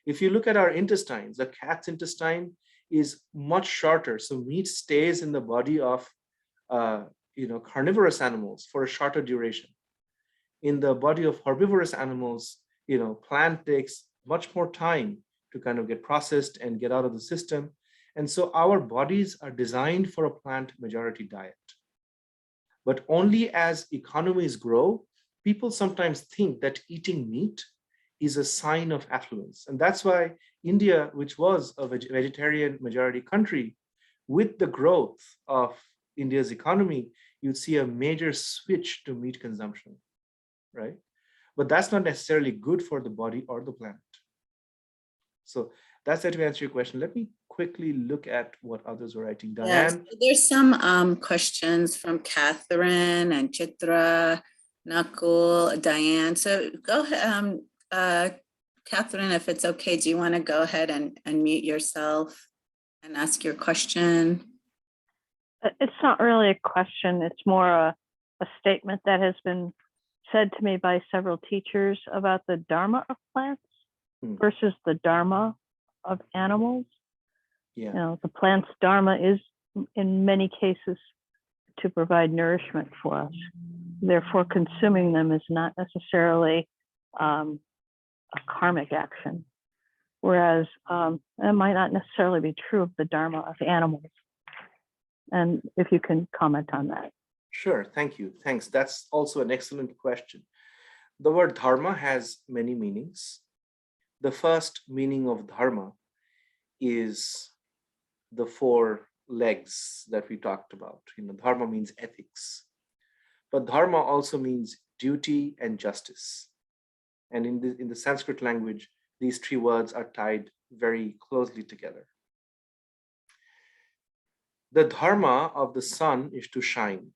If you look at our intestines, the cat's intestine is much shorter. So meat stays in the body of carnivorous animals for a shorter duration. In the body of herbivorous animals, plant takes much more time to kind of get processed and get out of the system. And so our bodies are designed for a plant majority diet. But only as economies grow, people sometimes think that eating meat is a sign of affluence. And that's why India, which was a vegetarian majority country, with the growth of India's economy, you'd see a major switch to meat consumption, right? But that's not necessarily good for the body or the planet. So that's it to answer your question. Let me quickly look at what others are writing. Yes, Diane? there's some questions from Catherine and Chitra, Nakul, Diane. So go ahead, Catherine, if it's okay, do you want to go ahead and unmute yourself and ask your question? It's not really a question. It's more a statement that has been said to me by several teachers about the dharma of plants versus the dharma of animals. Yeah. The plant's dharma is in many cases to provide nourishment for us. Therefore, consuming them is not necessarily a karmic action. Whereas it might not necessarily be true of the dharma of animals. And if you can comment on that. Sure, thank you. Thanks. That's also an excellent question. The word dharma has many meanings. The first meaning of dharma is the four legs that we talked about. Dharma means ethics, but dharma also means duty and justice. And in the Sanskrit language, these three words are tied very closely together. The dharma of the sun is to shine.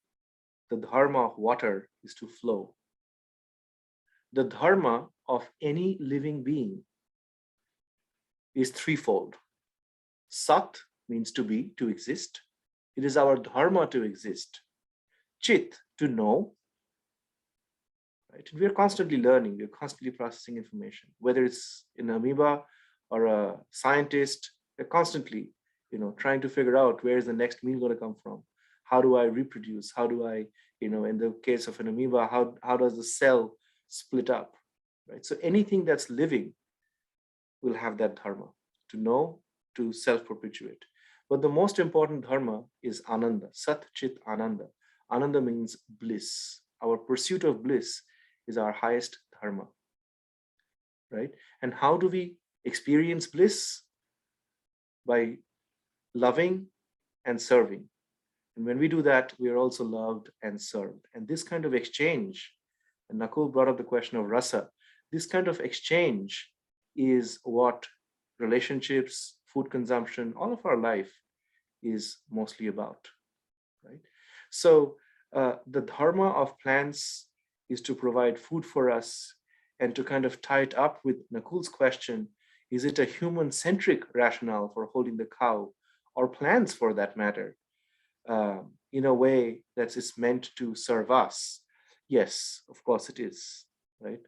The dharma of water is to flow. The dharma of any living being is threefold. Sat means to be, to exist. It is our dharma to exist. Chit, to know. Right? And we are constantly learning, we are constantly processing information, whether it's an amoeba or a scientist, they're constantly, trying to figure out where is the next meal going to come from. How do I reproduce? How do I, in the case of an amoeba, how does the cell split up? Right? So anything that's living will have that dharma, to know, to self-perpetuate. But the most important dharma is ananda, sat chit ananda. Ananda means bliss. Our pursuit of bliss is our highest dharma, right? And how do we experience bliss? By loving and serving. And when we do that, we are also loved and served. And this kind of exchange, and Nakul brought up the question of rasa, this kind of exchange is what relationships, food consumption, all of our life is mostly about, right? So the dharma of plants is to provide food for us, and to kind of tie it up with Nakul's question, is it a human-centric rationale for holding the cow, or plants for that matter, in a way that is meant to serve us? Yes, of course it is, right?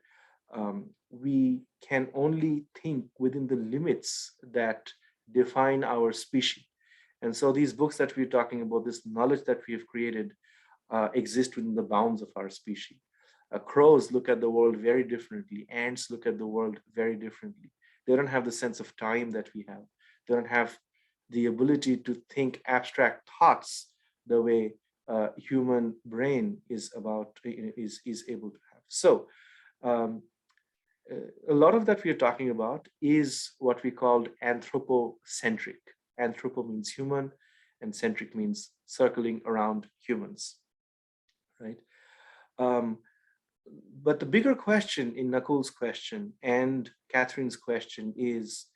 We can only think within the limits that define our species. And so these books that we're talking about, this knowledge that we have created, exist within the bounds of our species. Crows look at the world very differently. Ants look at the world very differently. They don't have the sense of time that we have. They don't have the ability to think abstract thoughts the way human brain is able to have. So a lot of that we are talking about is what we called anthropocentric. Anthropo means human, and centric means circling around humans, right? But the bigger question in Nakul's question and Catherine's question is,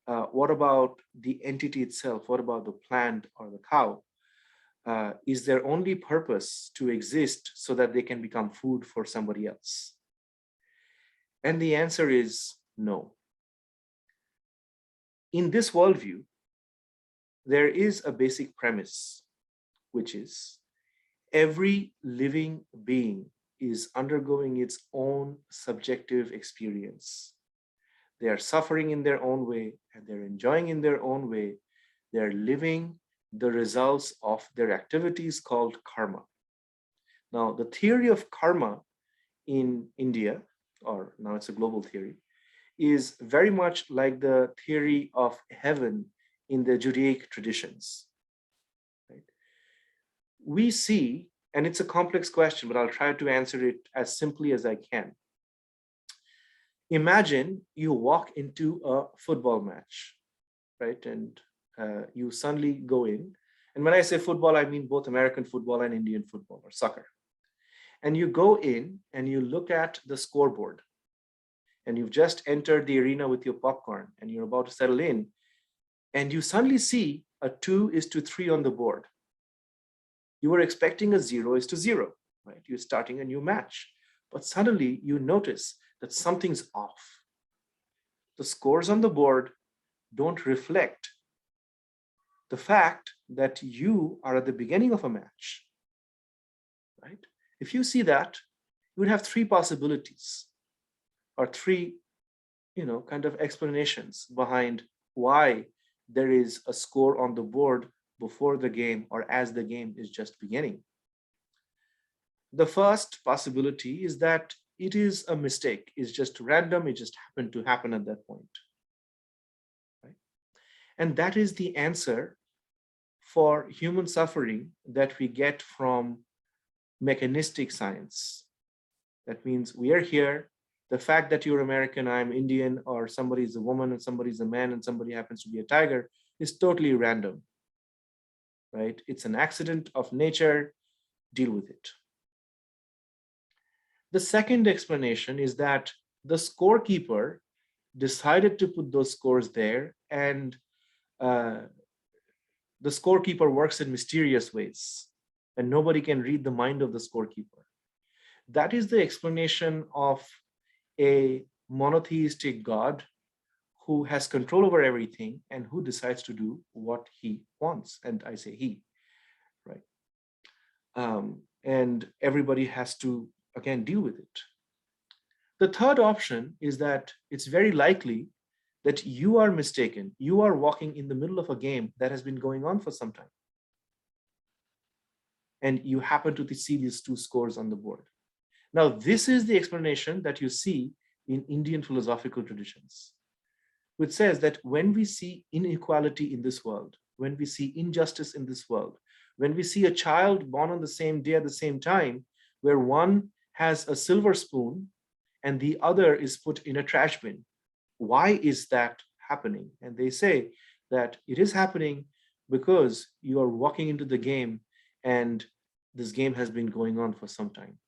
what about the entity itself? What about the plant or the cow? Is their only purpose to exist so that they can become food for somebody else? And the answer is no. In this worldview, there is a basic premise, which is every living being is undergoing its own subjective experience. They are suffering in their own way and they're enjoying in their own way. They're living the results of their activities called karma. Now, the theory of karma in India, or now it's a global theory, is very much like the theory of heaven in the Judaic traditions. Right? We see, and it's a complex question, but I'll try to answer it as simply as I can. Imagine you walk into a football match, right? And you suddenly go in. And when I say football, I mean both American football and Indian football or soccer. And you go in and you look at the scoreboard. And you've just entered the arena with your popcorn and you're about to settle in. And you suddenly see a 2:3 on the board. You were expecting a 0:0, right? You're starting a new match. But suddenly you notice that something's off. The scores on the board don't reflect the fact that you are at the beginning of a match, right? If you see that, you would have three possibilities or three, kind of explanations behind why there is a score on the board before the game or as the game is just beginning. The first possibility is that it is a mistake. It's just random. It just happened to happen at that point. Right? And that is the answer for human suffering that we get from mechanistic science. That means we are here. The fact that you're American, I'm Indian, or somebody's a woman and somebody's a man and somebody happens to be a tiger is totally random, right? It's an accident of nature. Deal with it. The second explanation is that the scorekeeper decided to put those scores there, and the scorekeeper works in mysterious ways, and nobody can read the mind of the scorekeeper. That is the explanation of a monotheistic God who has control over everything and who decides to do what he wants. And I say he, right? And everybody has to, again, deal with it. The third option is that it's very likely that you are mistaken. You are walking in the middle of a game that has been going on for some time. And you happen to see these two scores on the board. Now, this is the explanation that you see in Indian philosophical traditions, which says that when we see inequality in this world, when we see injustice in this world, when we see a child born on the same day at the same time, where one has a silver spoon and the other is put in a trash bin, why is that happening? And they say that it is happening because you are walking into the game and this game has been going on for some time,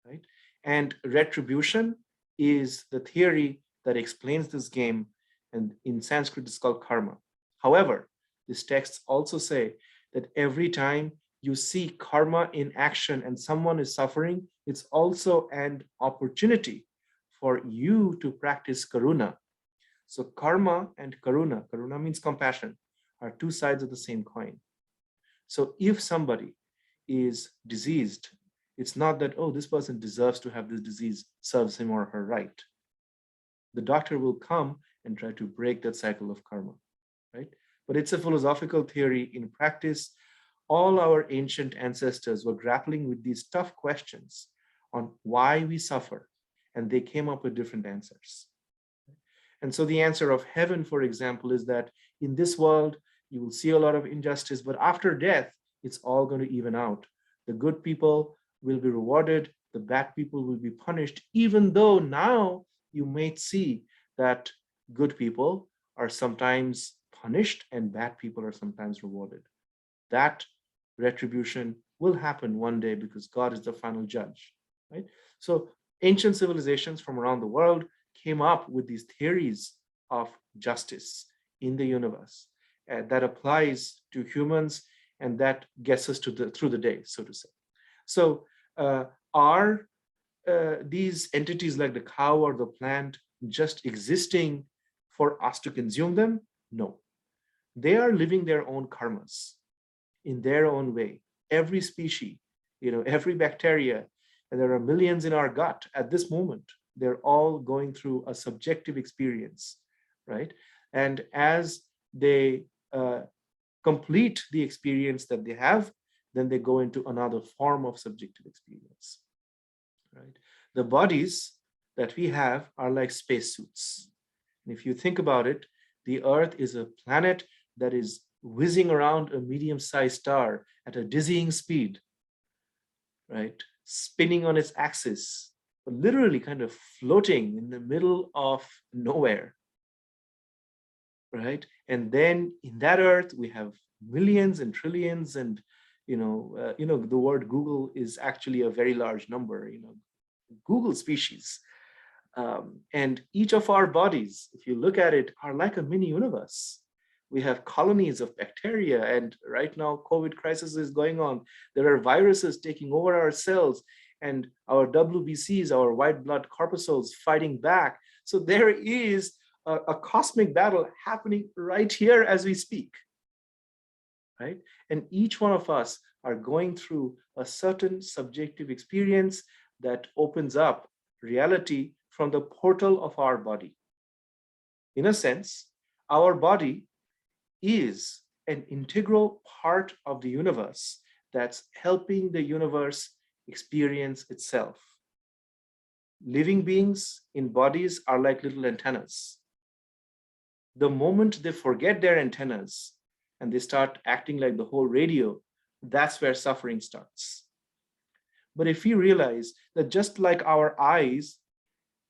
right? And retribution is the theory that explains this game, and in Sanskrit it's called karma. However, these texts also say that every time you see karma in action and someone is suffering, it's also an opportunity for you to practice karuna. So karma and karuna means compassion, are two sides of the same coin. So if somebody is diseased, it's not that, oh, this person deserves to have this disease, serves him or her right. The doctor will come and try to break that cycle of karma, right? But it's a philosophical theory. In practice, all our ancient ancestors were grappling with these tough questions on why we suffer, and they came up with different answers. And so the answer of heaven, for example, is that in this world, you will see a lot of injustice, but after death, it's all going to even out. The good people will be rewarded, the bad people will be punished, even though now you may see that good people are sometimes punished and bad people are sometimes rewarded. That retribution will happen one day because God is the final judge, right? So ancient civilizations from around the world came up with these theories of justice in the universe that applies to humans, and that gets us through the day, so to say. So are these entities like the cow or the plant just existing for us to consume them? No. They are living their own karmas in their own way. Every species, every bacteria and there are millions in our gut at this moment. They're all going through a subjective experience, right? And as they complete the experience that they have, then they go into another form of subjective experience, right? The bodies that we have are like spacesuits. And if you think about it, the Earth is a planet that is whizzing around a medium-sized star at a dizzying speed, right? Spinning on its axis, literally kind of floating in the middle of nowhere, right? And then in that Earth, we have millions and trillions, and the word Google is actually a very large number. Google species, and each of our bodies, if you look at it, are like a mini universe. We have colonies of bacteria, and right now COVID crisis is going on. There are viruses taking over our cells, and our WBCs, our white blood corpuscles, fighting back. So there is a cosmic battle happening right here as we speak, right? And each one of us are going through a certain subjective experience that opens up reality from the portal of our body. In a sense, our body is an integral part of the universe that's helping the universe experience itself. Living beings in bodies are like little antennas. The moment they forget their antennas and they start acting like the whole radio, that's where suffering starts. But if we realize that just like our eyes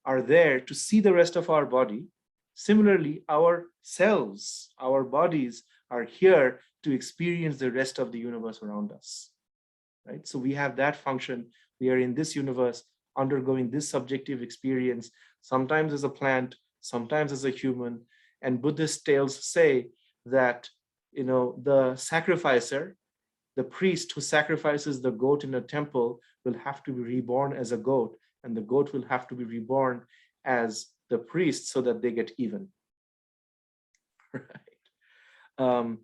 are there to see the rest of our body, similarly, our cells, our bodies are here to experience the rest of the universe around us, right? So we have that function. We are in this universe undergoing this subjective experience, sometimes as a plant, sometimes as a human. And Buddhist tales say that, the sacrificer, the priest who sacrifices the goat in a temple will have to be reborn as a goat, and the goat will have to be reborn as the priest so that they get even. Right.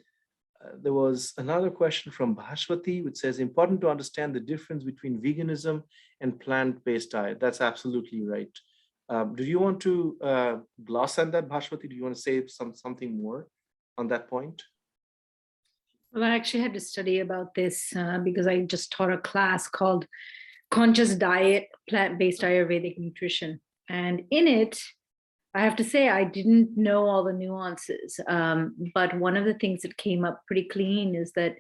There was another question from Bhashwati, which says, important to understand the difference between veganism and plant-based diet. That's absolutely right. Do you want to gloss on that, Bhashwati? Do you want to say something more on that point? Well, I actually had to study about this because I just taught a class called Conscious Diet, Plant-Based Ayurvedic Nutrition. And in it, I have to say, I didn't know all the nuances. But one of the things that came up pretty clean is that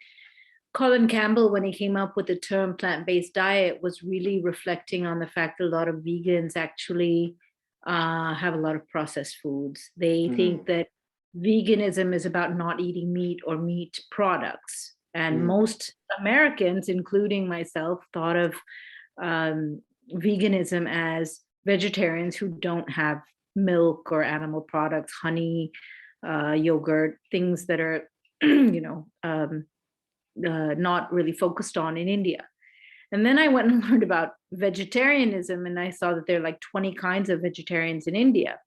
Colin Campbell, when he came up with the term plant-based diet, was really reflecting on the fact that a lot of vegans actually have a lot of processed foods. They think that veganism is about not eating meat or meat products. And most Americans, including myself, thought of veganism as vegetarians who don't have milk or animal products, honey, yogurt, things that are, not really focused on in India. And then I went and learned about vegetarianism, and I saw that there are like 20 kinds of vegetarians in India.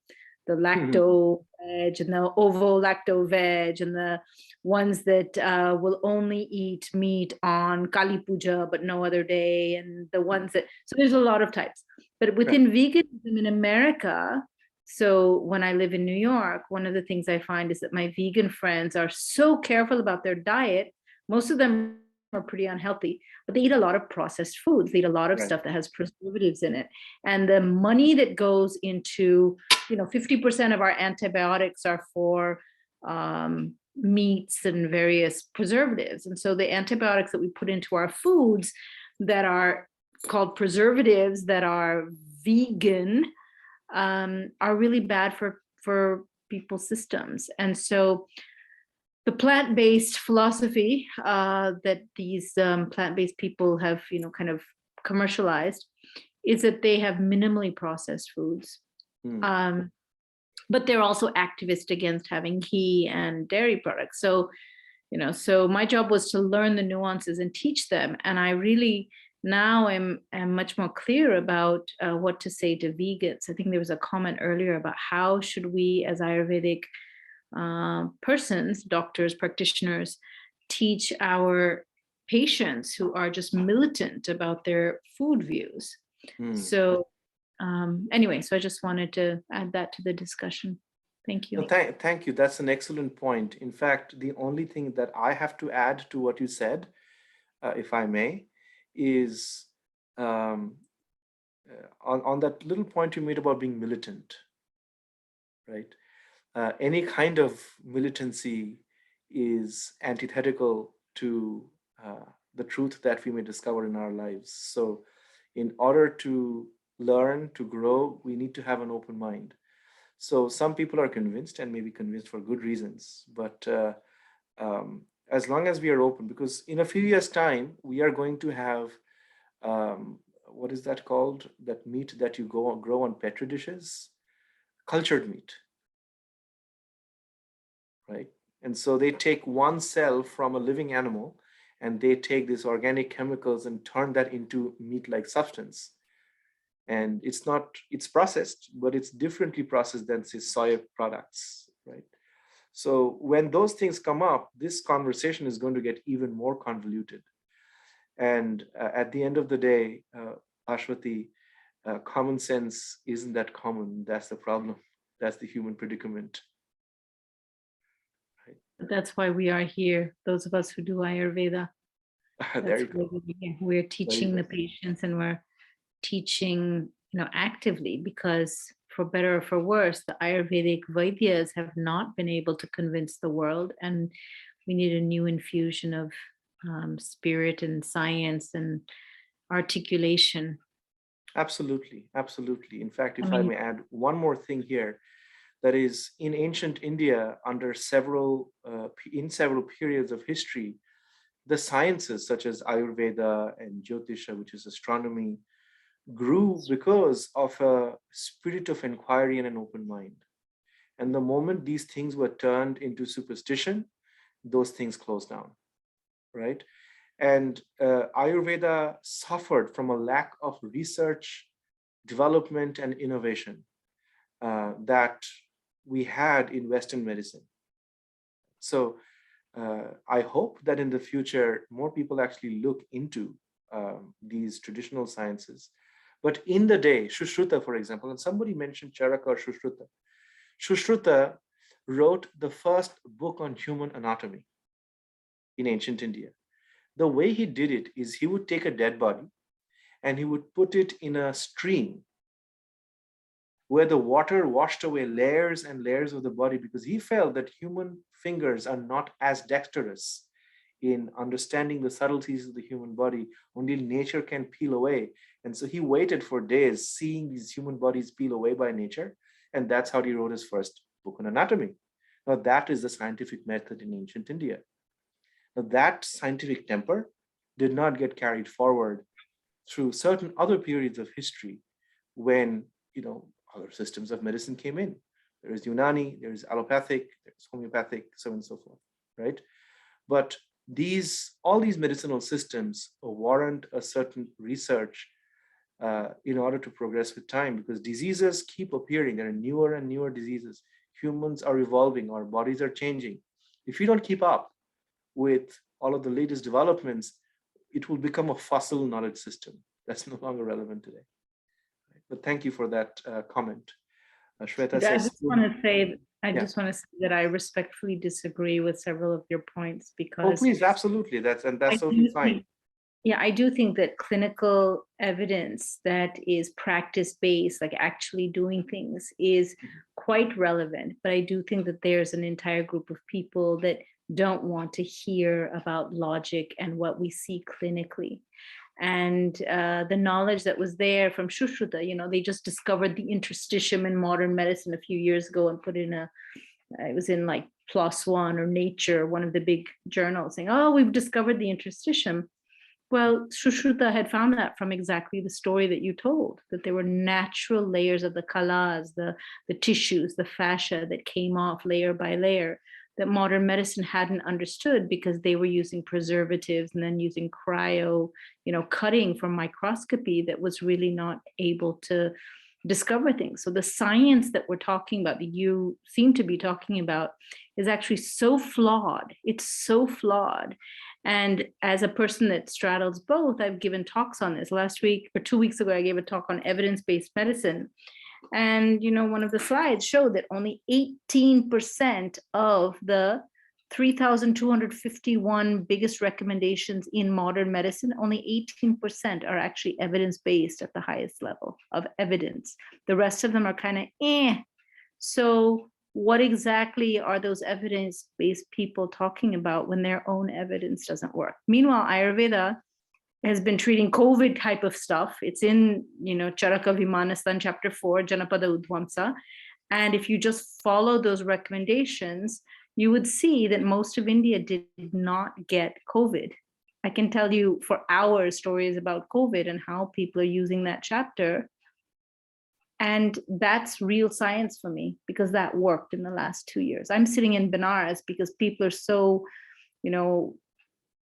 The lacto veg and the ovo lacto veg, and the ones that will only eat meat on Kali Puja but no other day, and the ones that, so there's a lot of types. But within veganism in America, so when I live in New York, one of the things I find is that my vegan friends are so careful about their diet. Most of them are pretty unhealthy, but they eat a lot of processed foods. They eat a lot of stuff that has preservatives in it. And the money that goes into, 50% of our antibiotics are for meats and various preservatives. And so the antibiotics that we put into our foods that are called preservatives that are vegan are really bad for people's systems. And so the plant-based philosophy that these plant-based people have, kind of commercialized is that they have minimally processed foods. But they're also activist against having ghee and dairy products. So, so my job was to learn the nuances and teach them. And I really now am much more clear about what to say to vegans. I think there was a comment earlier about how should we as Ayurvedic persons, doctors, practitioners, teach our patients who are just militant about their food views. Hmm. So anyway, so I just wanted to add that to the discussion. Thank you. No, thank you. That's an excellent point. In fact, the only thing that I have to add to what you said, if I may, is um, on that little point you made about being militant, right? Any kind of militancy is antithetical to the truth that we may discover in our lives. So, in order to learn, to grow, we need to have an open mind. So, some people are convinced and maybe convinced for good reasons, but as long as we are open, because in a few years' time, we are going to have what is that called? That meat that you grow on petri dishes, cultured meat, right? And so they take one cell from a living animal and they take these organic chemicals and turn that into meat-like substance. And it's processed, but it's differently processed than say soy products, right? So when those things come up, this conversation is going to get even more convoluted. And at the end of the day, Ashwati, common sense isn't that common. That's the problem. That's the human predicament. That's why we are here. Those of us who do Ayurveda. There That's you why go. we're teaching Very the good. patients, and we're teaching, actively, because for better or for worse, the Ayurvedic Vaidyas have not been able to convince the world, and we need a new infusion of spirit and science and articulation. Absolutely, absolutely. In fact, I if I mean, may add one more thing here, that is in ancient India, in several periods of history, the sciences such as Ayurveda and Jyotisha, which is astronomy, grew because of a spirit of inquiry and an open mind. And the moment these things were turned into superstition, those things closed down, right? And Ayurveda suffered from a lack of research, development, and innovation that we had in Western medicine. So I hope that in the future, more people actually look into these traditional sciences. But in the day, Shushruta, for example, and somebody mentioned Charaka or Shushruta. Shushruta wrote the first book on human anatomy in ancient India. The way he did it is he would take a dead body and he would put it in a stream where the water washed away layers and layers of the body, because he felt that human fingers are not as dexterous in understanding the subtleties of the human body. Only nature can peel away. And so he waited for days seeing these human bodies peel away by nature. And that's how he wrote his first book on anatomy. Now, that is the scientific method in ancient India. Now, that scientific temper did not get carried forward through certain other periods of history when, other systems of medicine came in. There is Unani, there is allopathic, there's homeopathic, so on and so forth, right? But all these medicinal systems warrant a certain research in order to progress with time, because diseases keep appearing. There are newer and newer diseases. Humans are evolving, our bodies are changing. If you don't keep up with all of the latest developments, it will become a fossil knowledge system that's no longer relevant today. But thank you for that comment. Shweta I says, just want to say, yeah. that I respectfully disagree with several of your points, Oh, because please, absolutely. That's I totally do fine. think, I do think that clinical evidence that is practice-based, like actually doing things, is quite relevant. But I do think that there's an entire group of people that don't want to hear about logic and what we see clinically. And the knowledge that was there from Shushruta, they just discovered the interstitium in modern medicine a few years ago and put it was in like PLOS ONE or Nature, one of the big journals, saying, oh, we've discovered the interstitium. Well, Shushruta had found that from exactly the story that you told, that there were natural layers of the kalas, the tissues, the fascia that came off layer by layer, that modern medicine hadn't understood because they were using preservatives and then using cryo, cutting from microscopy that was really not able to discover things. So the science that we're talking about, that you seem to be talking about, is actually so flawed. It's so flawed. And as a person that straddles both, I've given talks on this. Last week or 2 weeks ago, I gave a talk on evidence-based medicine. And, one of the slides showed that only 18% of the 3,251 biggest recommendations in modern medicine, only 18% are actually evidence-based at the highest level of evidence. The rest of them are kind of So what exactly are those evidence-based people talking about when their own evidence doesn't work? Meanwhile, Ayurveda has been treating COVID type of stuff. It's in, Charaka Vimanastan, chapter 4, Janapada Udvamsa. And if you just follow those recommendations, you would see that most of India did not get COVID. I can tell you for hours stories about COVID and how people are using that chapter. And that's real science for me, because that worked in the last 2 years. I'm sitting in Benares because people are so,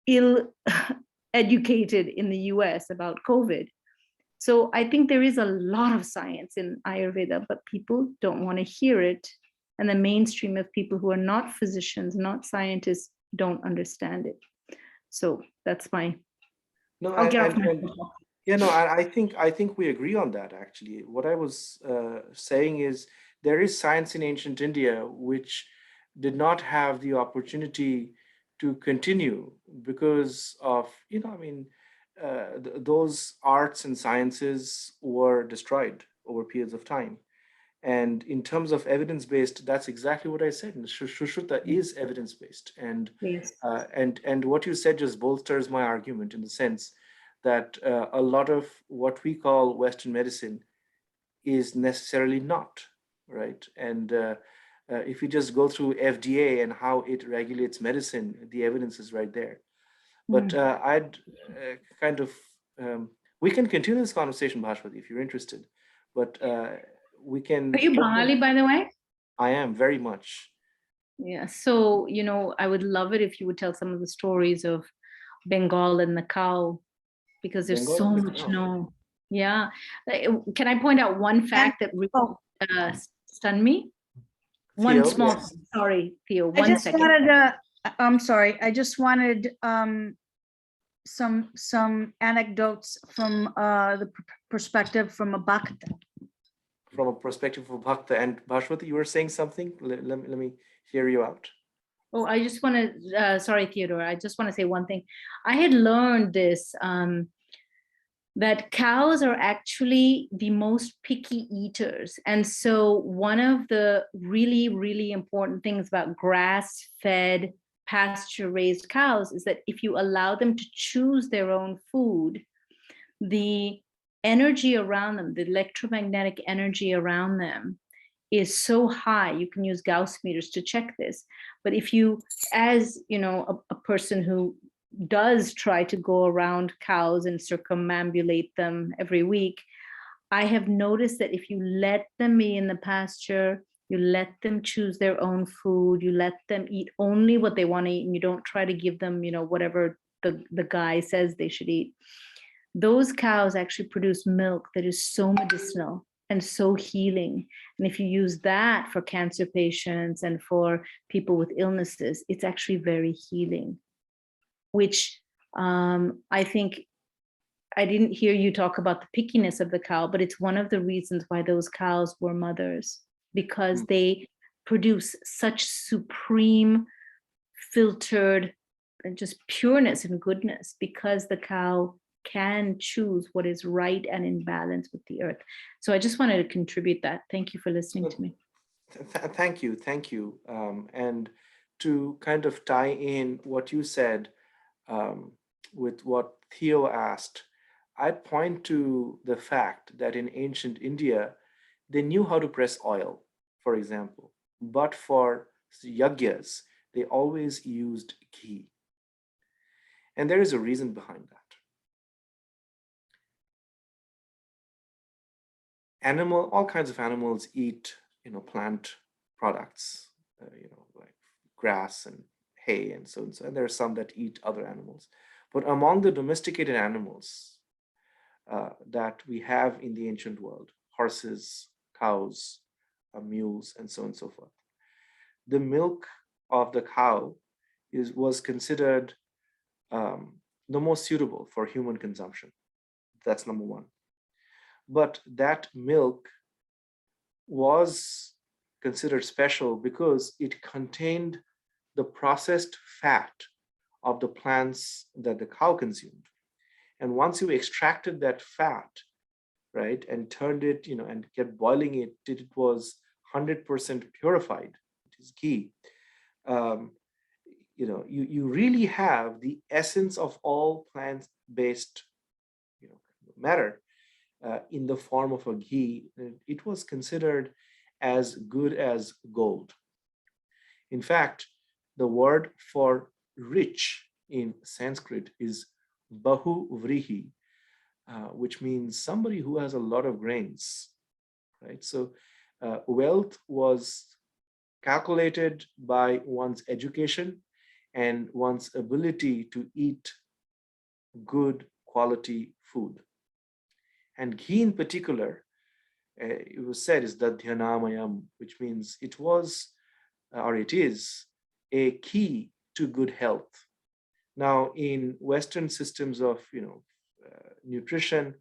ill educated in the US about COVID. So I think there is a lot of science in Ayurveda, but people don't want to hear it. And the mainstream of people who are not physicians, not scientists, don't understand it. So that's my, No, I'll get off and, my and yeah, no, I think we agree on that actually. What I was saying is there is science in ancient India which did not have the opportunity to continue because of, those arts and sciences were destroyed over periods of time. And in terms of evidence-based, that's exactly what I said. Shushruta is evidence-based, and yes. and what you said just bolsters my argument in the sense that a lot of what we call Western medicine is necessarily not, right. And if you just go through FDA and how it regulates medicine, the evidence is right there. But I'd kind of we can continue this conversation, Bhashwati, if you're interested. But we can. Are you Bengali, by the way? I am very much. Yeah. So, I would love it if you would tell some of the stories of Bengal and the cow, because there's Bengal so and the much cow. known. Yeah. Can I point out one fact that really stunned me? One Theo, small, yes. sorry, Theo, I one just second. wanted I'm sorry. I just wanted some anecdotes from the perspective from a Bhakta. From a perspective of Bhakta. And Bhashwati, you were saying something? Let me hear you out. Oh, I just want to, sorry, Theodore, I just want to say one thing. I had learned this, that cows are actually the most picky eaters. And so one of the really, really important things about grass-fed, pasture-raised cows is that if you allow them to choose their own food, the energy around them, the electromagnetic energy around them is so high. You can use Gauss meters to check this. But if you, as a person who does try to go around cows and circumambulate them every week, I have noticed that if you let them be in the pasture, you let them choose their own food, you let them eat only what they want to eat, and you don't try to give them, whatever the guy says they should eat. Those cows actually produce milk that is so medicinal and so healing. And if you use that for cancer patients and for people with illnesses, it's actually very healing, which I think I didn't hear you talk about the pickiness of the cow, but it's one of the reasons why those cows were mothers, because they produce such supreme filtered and just pureness and goodness, because the cow can choose what is right and in balance with the earth. So I just wanted to contribute that. Thank you for listening to me. Thank you. And to kind of tie in what you said with what Theo asked, I'd point to the fact that in ancient India, they knew how to press oil, for example, but for yagyas, they always used ghee. And there is a reason behind that. All kinds of animals eat, plant products, like grass and hay and so on. And there are some that eat other animals. But among the domesticated animals that we have in the ancient world, horses, cows, mules, and so on and so forth. The milk of the cow was considered the most suitable for human consumption. That's number one. But that milk was considered special because it contained the processed fat of the plants that the cow consumed. And once you extracted that fat, right, and turned it, and kept boiling it till it was 100% purified, which is key. You really have the essence of all plant-based, matter in the form of a ghee. It was considered as good as gold. In fact, the word for rich in Sanskrit is bahu vrihi, which means somebody who has a lot of grains, right? So wealth was calculated by one's education and one's ability to eat good quality food. And ghee in particular, it was said, is dadhyanamayam, which means it was, or it is, a key to good health. Now, in Western systems of nutrition,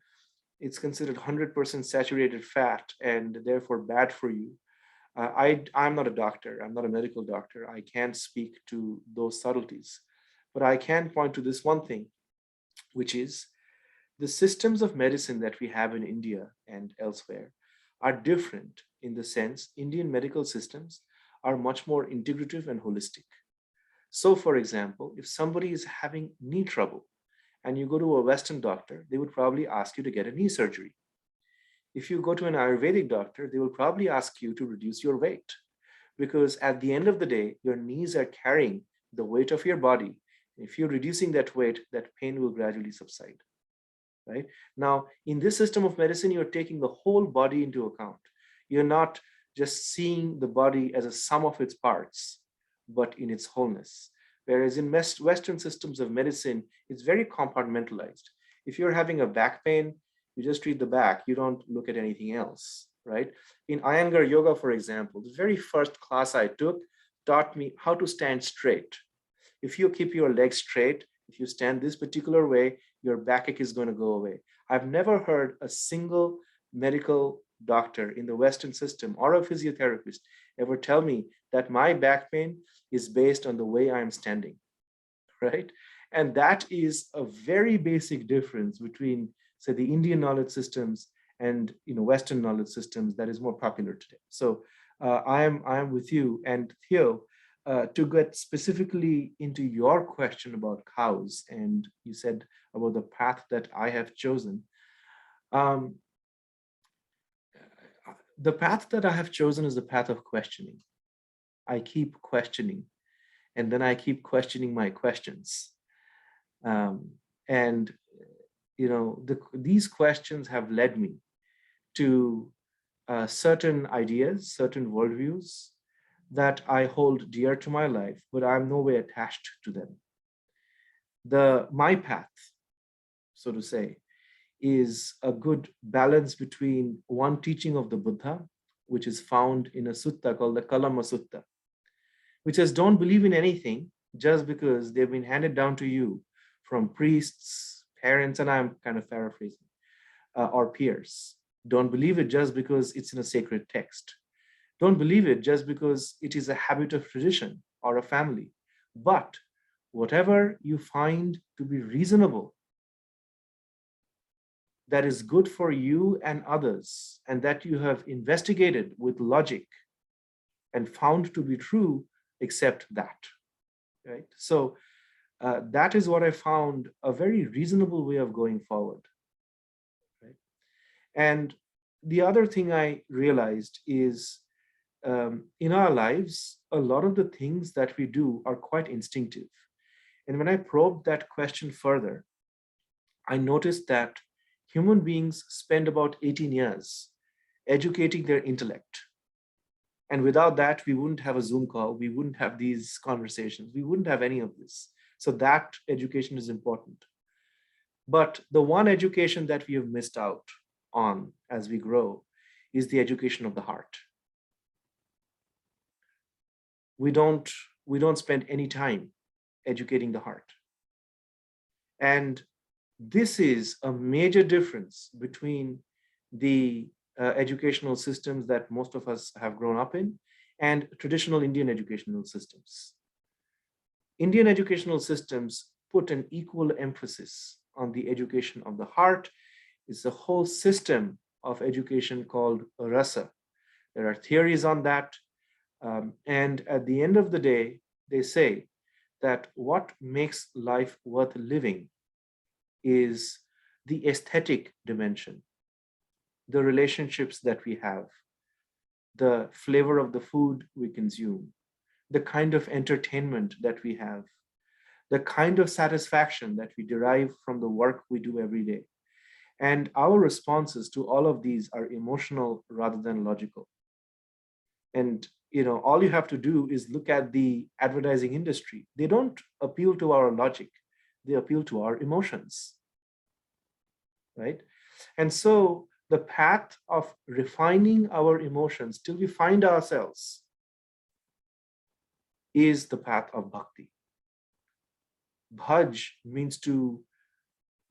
it's considered 100% saturated fat and therefore bad for you. I'm not a doctor. I'm not a medical doctor. I can't speak to those subtleties. But I can point to this one thing, which is the systems of medicine that we have in India and elsewhere are different in the sense Indian medical systems are much more integrative and holistic. So, for example, if somebody is having knee trouble and you go to a Western doctor, they would probably ask you to get a knee surgery. If you go to an Ayurvedic doctor, they will probably ask you to reduce your weight, because at the end of the day, your knees are carrying the weight of your body. If you're reducing that weight, that pain will gradually subside, right? Now, in this system of medicine, you're taking the whole body into account. You're not just seeing the body as a sum of its parts, but in its wholeness. Whereas in Western systems of medicine, it's very compartmentalized. If you're having a back pain, you just treat the back, you don't look at anything else, right? In Iyengar yoga, for example, the very first class I took taught me how to stand straight. If you keep your legs straight, if you stand this particular way, your backache is going to go away. I've never heard a single medical doctor in the Western system or a physiotherapist ever tell me that my back pain is based on the way I'm standing, right? And that is a very basic difference between, say, the Indian knowledge systems and Western knowledge systems that is more popular today. So I am with you. And Theo, to get specifically into your question about cows, and you said about the path that I have chosen. The path that I have chosen is the path of questioning. I keep questioning, and then I keep questioning my questions. These questions have led me to certain ideas, certain worldviews that I hold dear to my life, but I'm no way attached to them. My path, so to say, is a good balance between one teaching of the Buddha, which is found in a sutta called the Kalama Sutta, which says don't believe in anything just because they've been handed down to you from priests, parents, and I'm kind of paraphrasing, or peers. Don't believe it just because it's in a sacred text. Don't believe it just because it is a habit of tradition or a family. But whatever you find to be reasonable, that is good for you and others, and that you have investigated with logic and found to be true, accept that, right? So that is what I found a very reasonable way of going forward, right? And the other thing I realized is in our lives, a lot of the things that we do are quite instinctive. And when I probed that question further, I noticed that human beings spend about 18 years educating their intellect. And without that, we wouldn't have a Zoom call. We wouldn't have these conversations. We wouldn't have any of this. So that education is important. But the one education that we have missed out on as we grow is the education of the heart. We don't spend any time educating the heart. And this is a major difference between the educational systems that most of us have grown up in and traditional Indian educational systems. Indian educational systems put an equal emphasis on the education of the heart. It's a whole system of education called rasa. There are theories on that. And at the end of the day, they say that what makes life worth living is the aesthetic dimension, the relationships that we have, the flavor of the food we consume, the kind of entertainment that we have, the kind of satisfaction that we derive from the work we do every day. And our responses to all of these are emotional rather than logical. And all you have to do is look at the advertising industry. They don't appeal to our logic, they appeal to our emotions, right? And so the path of refining our emotions till we find ourselves is the path of bhakti. Bhaj means to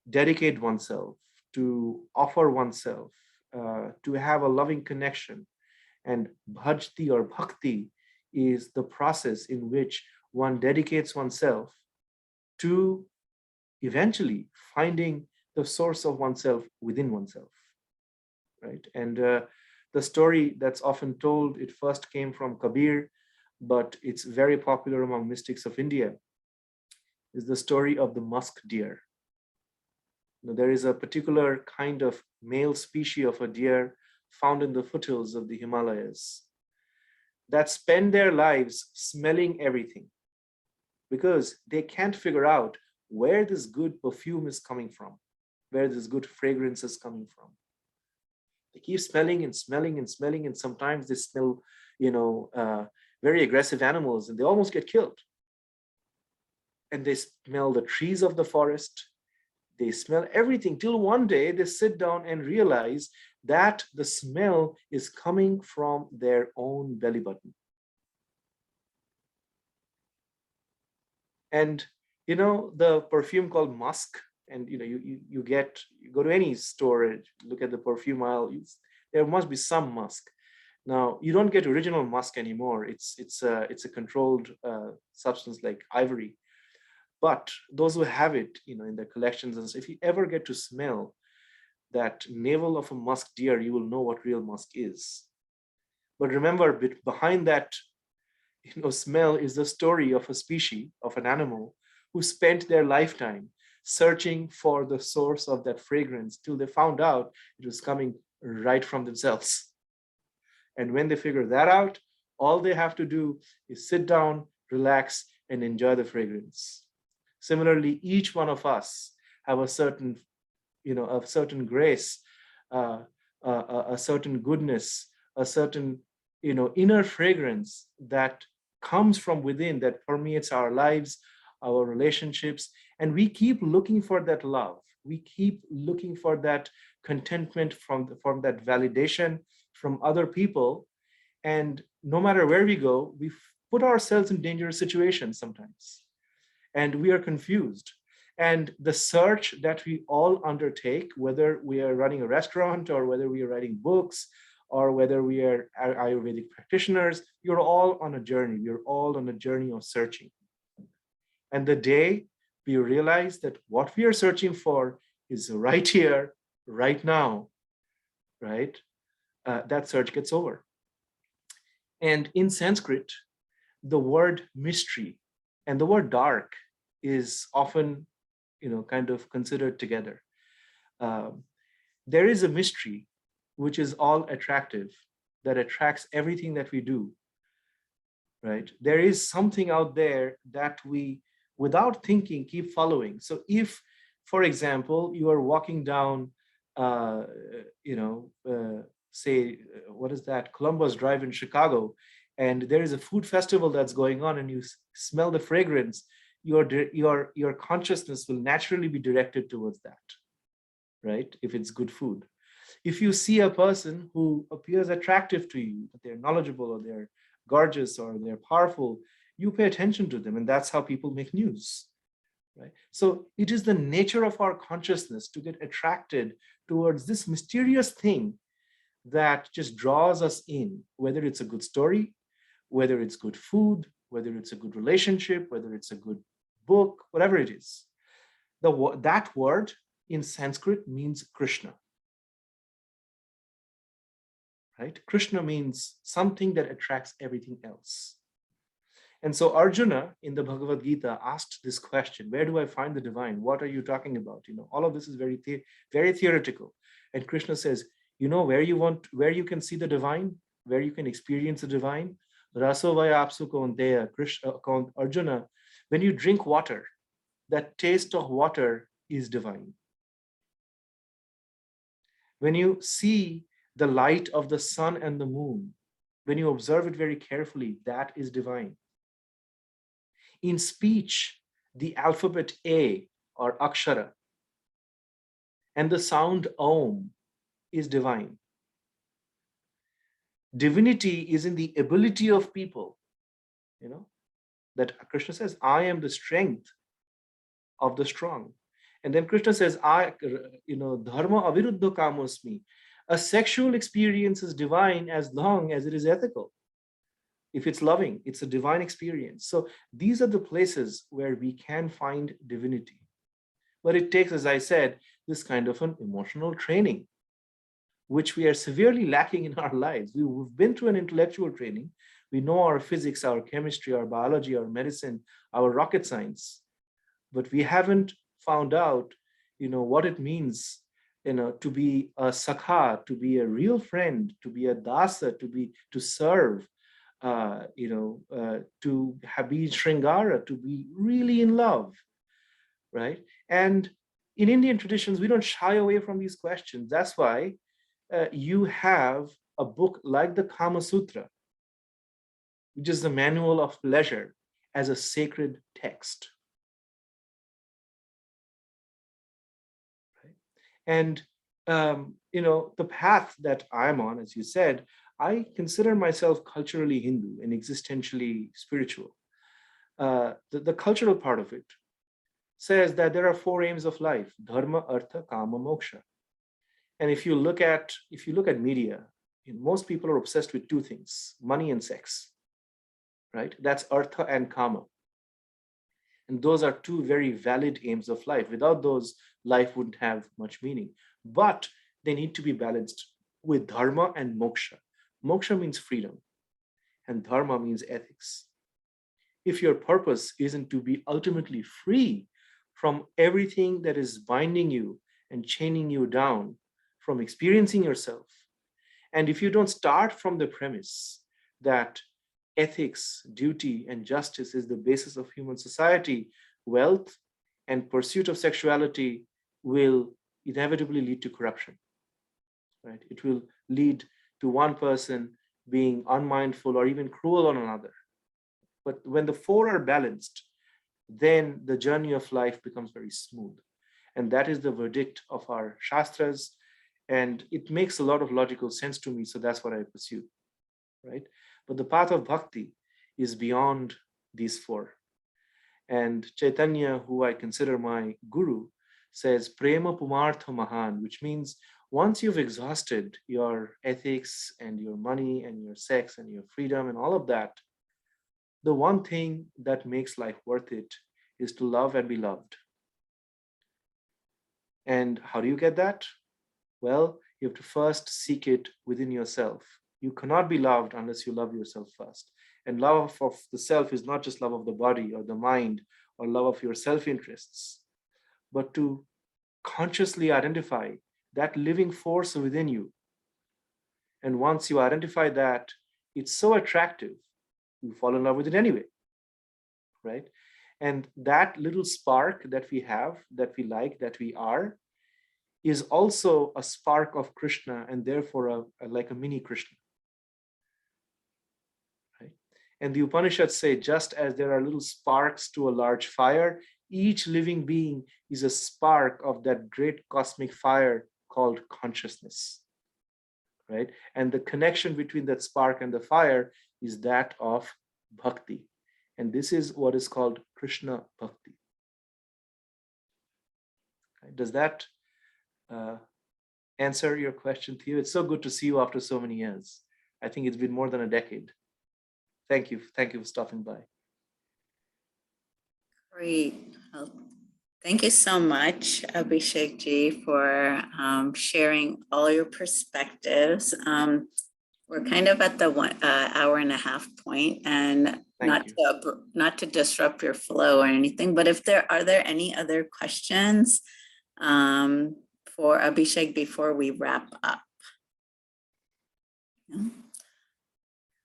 dedicate oneself, to offer oneself, to have a loving connection. And bhajti or bhakti is the process in which one dedicates oneself to eventually finding the source of oneself within oneself, right? And the story that's often told, it first came from Kabir, but it's very popular among mystics of India, is the story of the musk deer. There is a particular kind of male species of a deer found in the foothills of the Himalayas that spend their lives smelling everything because they can't figure out where this good perfume is coming from, where this good fragrance is coming from. They keep smelling and smelling and smelling, and sometimes they smell, very aggressive animals, and they almost get killed. And they smell the trees of the forest. They smell everything till one day they sit down and realize that the smell is coming from their own belly button. And the perfume called musk, and you go to any store, look at the perfume aisle, there must be some musk. Now you don't get original musk anymore. It's a controlled substance like ivory. But those who have it, in their collections, and so if you ever get to smell that navel of a musk deer, you will know what real musk is. But remember, behind that, smell is the story of a species, of an animal, who spent their lifetime searching for the source of that fragrance till they found out it was coming right from themselves. And when they figure that out, all they have to do is sit down, relax, and enjoy the fragrance. Similarly, each one of us have a certain, a certain grace, a certain goodness, a certain, inner fragrance that comes from within, that permeates our lives, our relationships, and we keep looking for that love. We keep looking for that contentment from that validation from other people. And no matter where we go, we put ourselves in dangerous situations sometimes. And we are confused. And the search that we all undertake, whether we are running a restaurant or whether we are writing books or whether we are Ayurvedic practitioners, you're all on a journey. We're all on a journey of searching. And the day we realize that what we are searching for is right here, right now, right? That search gets over. And in Sanskrit, the word mystery and the word dark is often, kind of considered together. There is a mystery which is all attractive, that attracts everything that we do, right? There is something out there that we, without thinking, keep following. So if, for example, you are walking down, say, what is that, Columbus Drive in Chicago, and there is a food festival that's going on, and you smell the fragrance, your consciousness will naturally be directed towards that, right? If it's good food. If you see a person who appears attractive to you, that they're knowledgeable or they're gorgeous or they're powerful, you pay attention to them, and that's how people make news. Right? So it is the nature of our consciousness to get attracted towards this mysterious thing that just draws us in, whether it's a good story, whether it's good food, whether it's a good relationship, whether it's a good book, whatever it is. That word in Sanskrit means Krishna. Right? Krishna means something that attracts everything else. And so Arjuna in the Bhagavad Gita asked this question, where do I find the divine? What are you talking about? All of this is very theoretical. And Krishna says, where you can see the divine, where you can experience the divine. Rasovaya apsu kaunteya, Arjuna, when you drink water, that taste of water is divine. When you see the light of the sun and the moon, when you observe it very carefully, that is divine. In speech, the alphabet A or Akshara and the sound Om is divine. Divinity is in the ability of people, that Krishna says, I am the strength of the strong. And then Krishna says, dharma aviruddha kamosmi. A sexual experience is divine as long as it is ethical. If it's loving, it's a divine experience. So these are the places where we can find divinity. But it takes, as I said, this kind of an emotional training, which we are severely lacking in our lives. We've been through an intellectual training. We know our physics, our chemistry, our biology, our medicine, our rocket science, but we haven't found out, what it means, to be a sakha, to be a real friend, to be a dasa, to serve, to be shringara, to be really in love, right? And in Indian traditions, we don't shy away from these questions. That's why you have a book like the Kama Sutra, which is the manual of pleasure, as a sacred text. Right? And the path that I'm on, as you said, I consider myself culturally Hindu and existentially spiritual. The cultural part of it says that there are 4 aims of life: dharma, artha, kama, moksha. And if you look at media, most people are obsessed with 2 things: money and sex. Right? That's artha and kama. And those are 2 very valid aims of life. Without those, life wouldn't have much meaning. But they need to be balanced with dharma and moksha. Moksha means freedom, and dharma means ethics. If your purpose isn't to be ultimately free from everything that is binding you and chaining you down from experiencing yourself, and if you don't start from the premise that ethics, duty, and justice is the basis of human society, wealth and pursuit of sexuality will inevitably lead to corruption. Right? It will lead to one person being unmindful or even cruel on another. But when the 4 are balanced, then the journey of life becomes very smooth. And that is the verdict of our Shastras. And it makes a lot of logical sense to me. So that's what I pursue. Right? But the path of bhakti is beyond these 4. And Chaitanya, who I consider my guru, says prema pumartha mahan, which means once you've exhausted your ethics and your money and your sex and your freedom and all of that, the one thing that makes life worth it is to love and be loved. And how do you get that? Well, you have to first seek it within yourself. You cannot be loved unless you love yourself first. And love of the self is not just love of the body or the mind or love of your self-interests, but to consciously identify that living force within you. And once you identify that, it's so attractive, you fall in love with it anyway, right? And that little spark that we have, that we like, that we are, is also a spark of Krishna, and therefore like a mini Krishna. Right? And the Upanishads say, just as there are little sparks to a large fire, each living being is a spark of that great cosmic fire called consciousness. right? And the connection between that spark and the fire is that of bhakti. And this is what is called Krishna bhakti. Does that answer your question, Theo? It's so good to see you after so many years. I think it's been more than a decade. Thank you. Thank you for stopping by. Great. Well, thank you so much, Abhishek ji, for sharing all your perspectives. We're kind of at the 1 hour and a half point, and Thank not to disrupt your flow or anything, but if are there any other questions for Abhishek before we wrap up? No?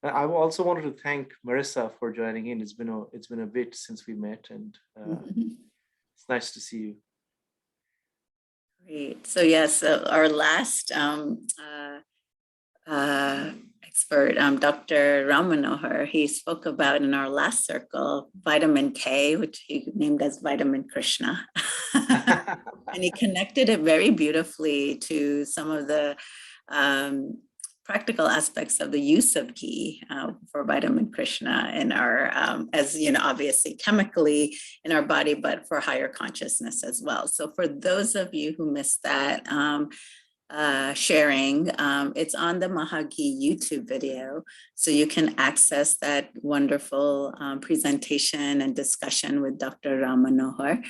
I also wanted to thank Marissa for joining in. It's been a bit since we met, and it's nice to see you. Great. So yes, our last expert, Dr. Ramanohar, he spoke about in our last circle, vitamin K, which he named as vitamin Krishna. And he connected it very beautifully to some of the practical aspects of the use of ghee for vitamin Krishna in our, as you know, obviously chemically in our body, but for higher consciousness as well. So for those of you who missed that sharing, it's on the Mahagi YouTube video. So you can access that wonderful presentation and discussion with Dr. Ramanohar,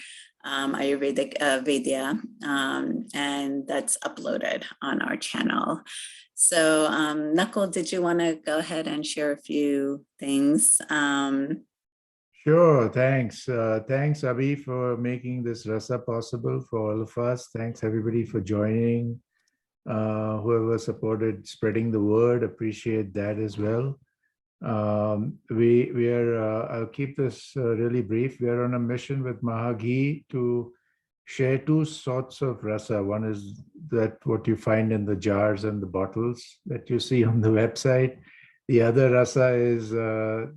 Ayurvedic Vidya, and that's uploaded on our channel. So Nakul, did you want to go ahead and share a few things? Sure, thanks. Thanks, Abhi, for making this rasa possible for all of us. Thanks, everybody, for joining. Whoever supported spreading the word, appreciate that as well. We are, I'll keep this really brief. We are on a mission with Mahagi to share two sorts of rasa. One is that what you find in the jars and the bottles that you see on the website. The other rasa is the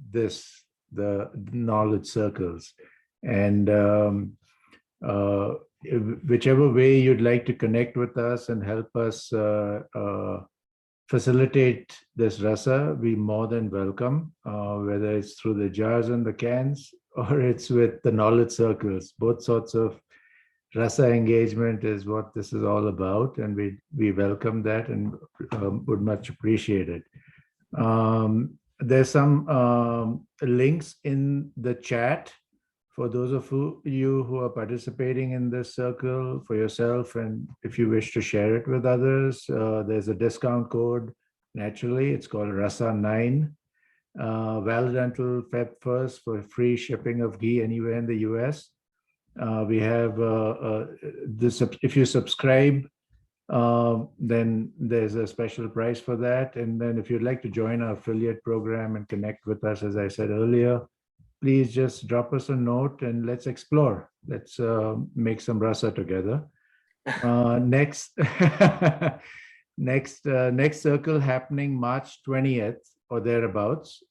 knowledge circles. And whichever way you'd like to connect with us and help us facilitate this rasa, we more than welcome, whether it's through the jars and the cans or it's with the knowledge circles. Both sorts of rasa engagement is what this is all about, and we welcome that and would much appreciate it. There's some links in the chat for those of you who are participating in this circle for yourself, and if you wish to share it with others, there's a discount code. Naturally, it's called RASA9, valid until Feb 1st for free shipping of ghee anywhere in the US. We have this, if you subscribe, then there's a special price for that. And then if you'd like to join our affiliate program and connect with us, as I said earlier, please just drop us a note and let's explore. Let's make some rasa together. Next circle happening March 20th or thereabouts.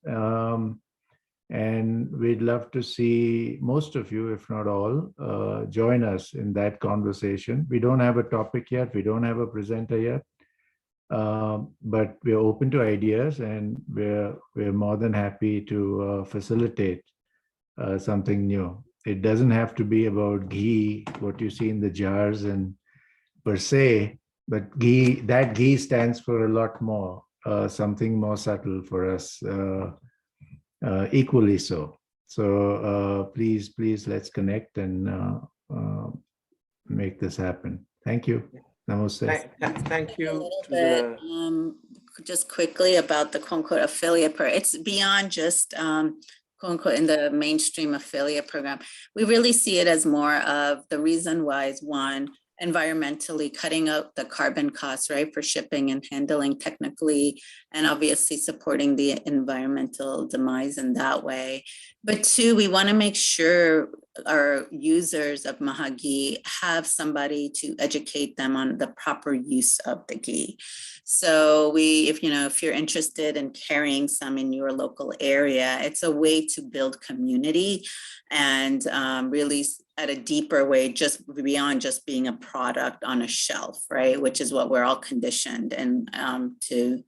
And we'd love to see most of you, if not all, join us in that conversation. We don't have a topic yet. We don't have a presenter yet. But we're open to ideas, and we're more than happy to facilitate something new. It doesn't have to be about ghee, what you see in the jars and per se, but ghee, that ghee stands for a lot more, something more subtle for us, equally so. So please, let's connect and make this happen. Thank you. Namaste. Thank you. A little bit, just quickly about the quote-unquote affiliate program. It's beyond just quote-unquote in the mainstream affiliate program. We really see it as more of the reason why is, one, environmentally cutting out the carbon costs, right, for shipping and handling technically, and obviously supporting the environmental demise in that way. But two, we want to make sure our users of Mahagi have somebody to educate them on the proper use of the ghee. So if you're interested in carrying some in your local area, it's a way to build community and really at a deeper way, just beyond just being a product on a shelf, right? Which is what we're all conditioned and to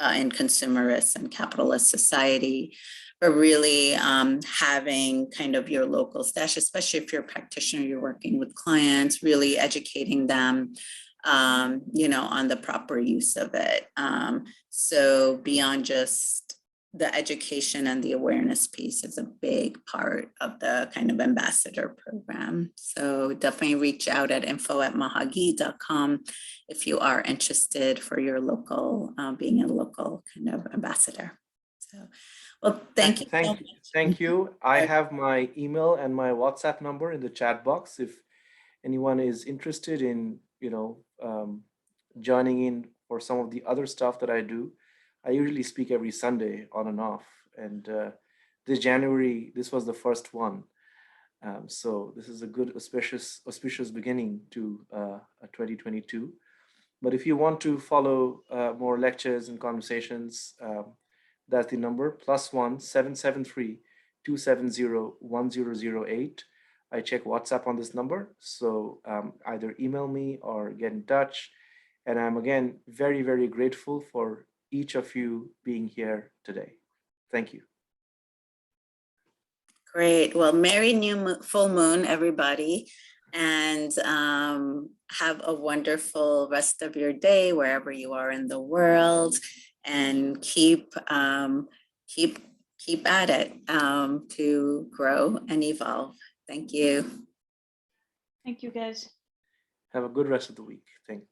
in consumerist and capitalist society, but really having kind of your local stash, especially if you're a practitioner, you're working with clients, really educating them, on the proper use of it. So beyond just the education and the awareness piece is a big part of the kind of ambassador program. So definitely reach out at info@mahagi.com if you are interested for your local, being a local kind of ambassador. So, well, thank you. Thank you. I have my email and my WhatsApp number in the chat box. If anyone is interested in, joining in for some of the other stuff that I do, I usually speak every Sunday on and off. And this January, this was the first one. So this is a good auspicious beginning to 2022. But if you want to follow more lectures and conversations, that's the number, +1 773 270 1008. I check WhatsApp on this number. So either email me or get in touch. And I'm again very, very grateful for each of you being here today. Thank you. Great. Well, merry full moon, everybody. And have a wonderful rest of your day wherever you are in the world, and keep at it to grow and evolve. Thank you. Thank you, guys. Have a good rest of the week. Thanks.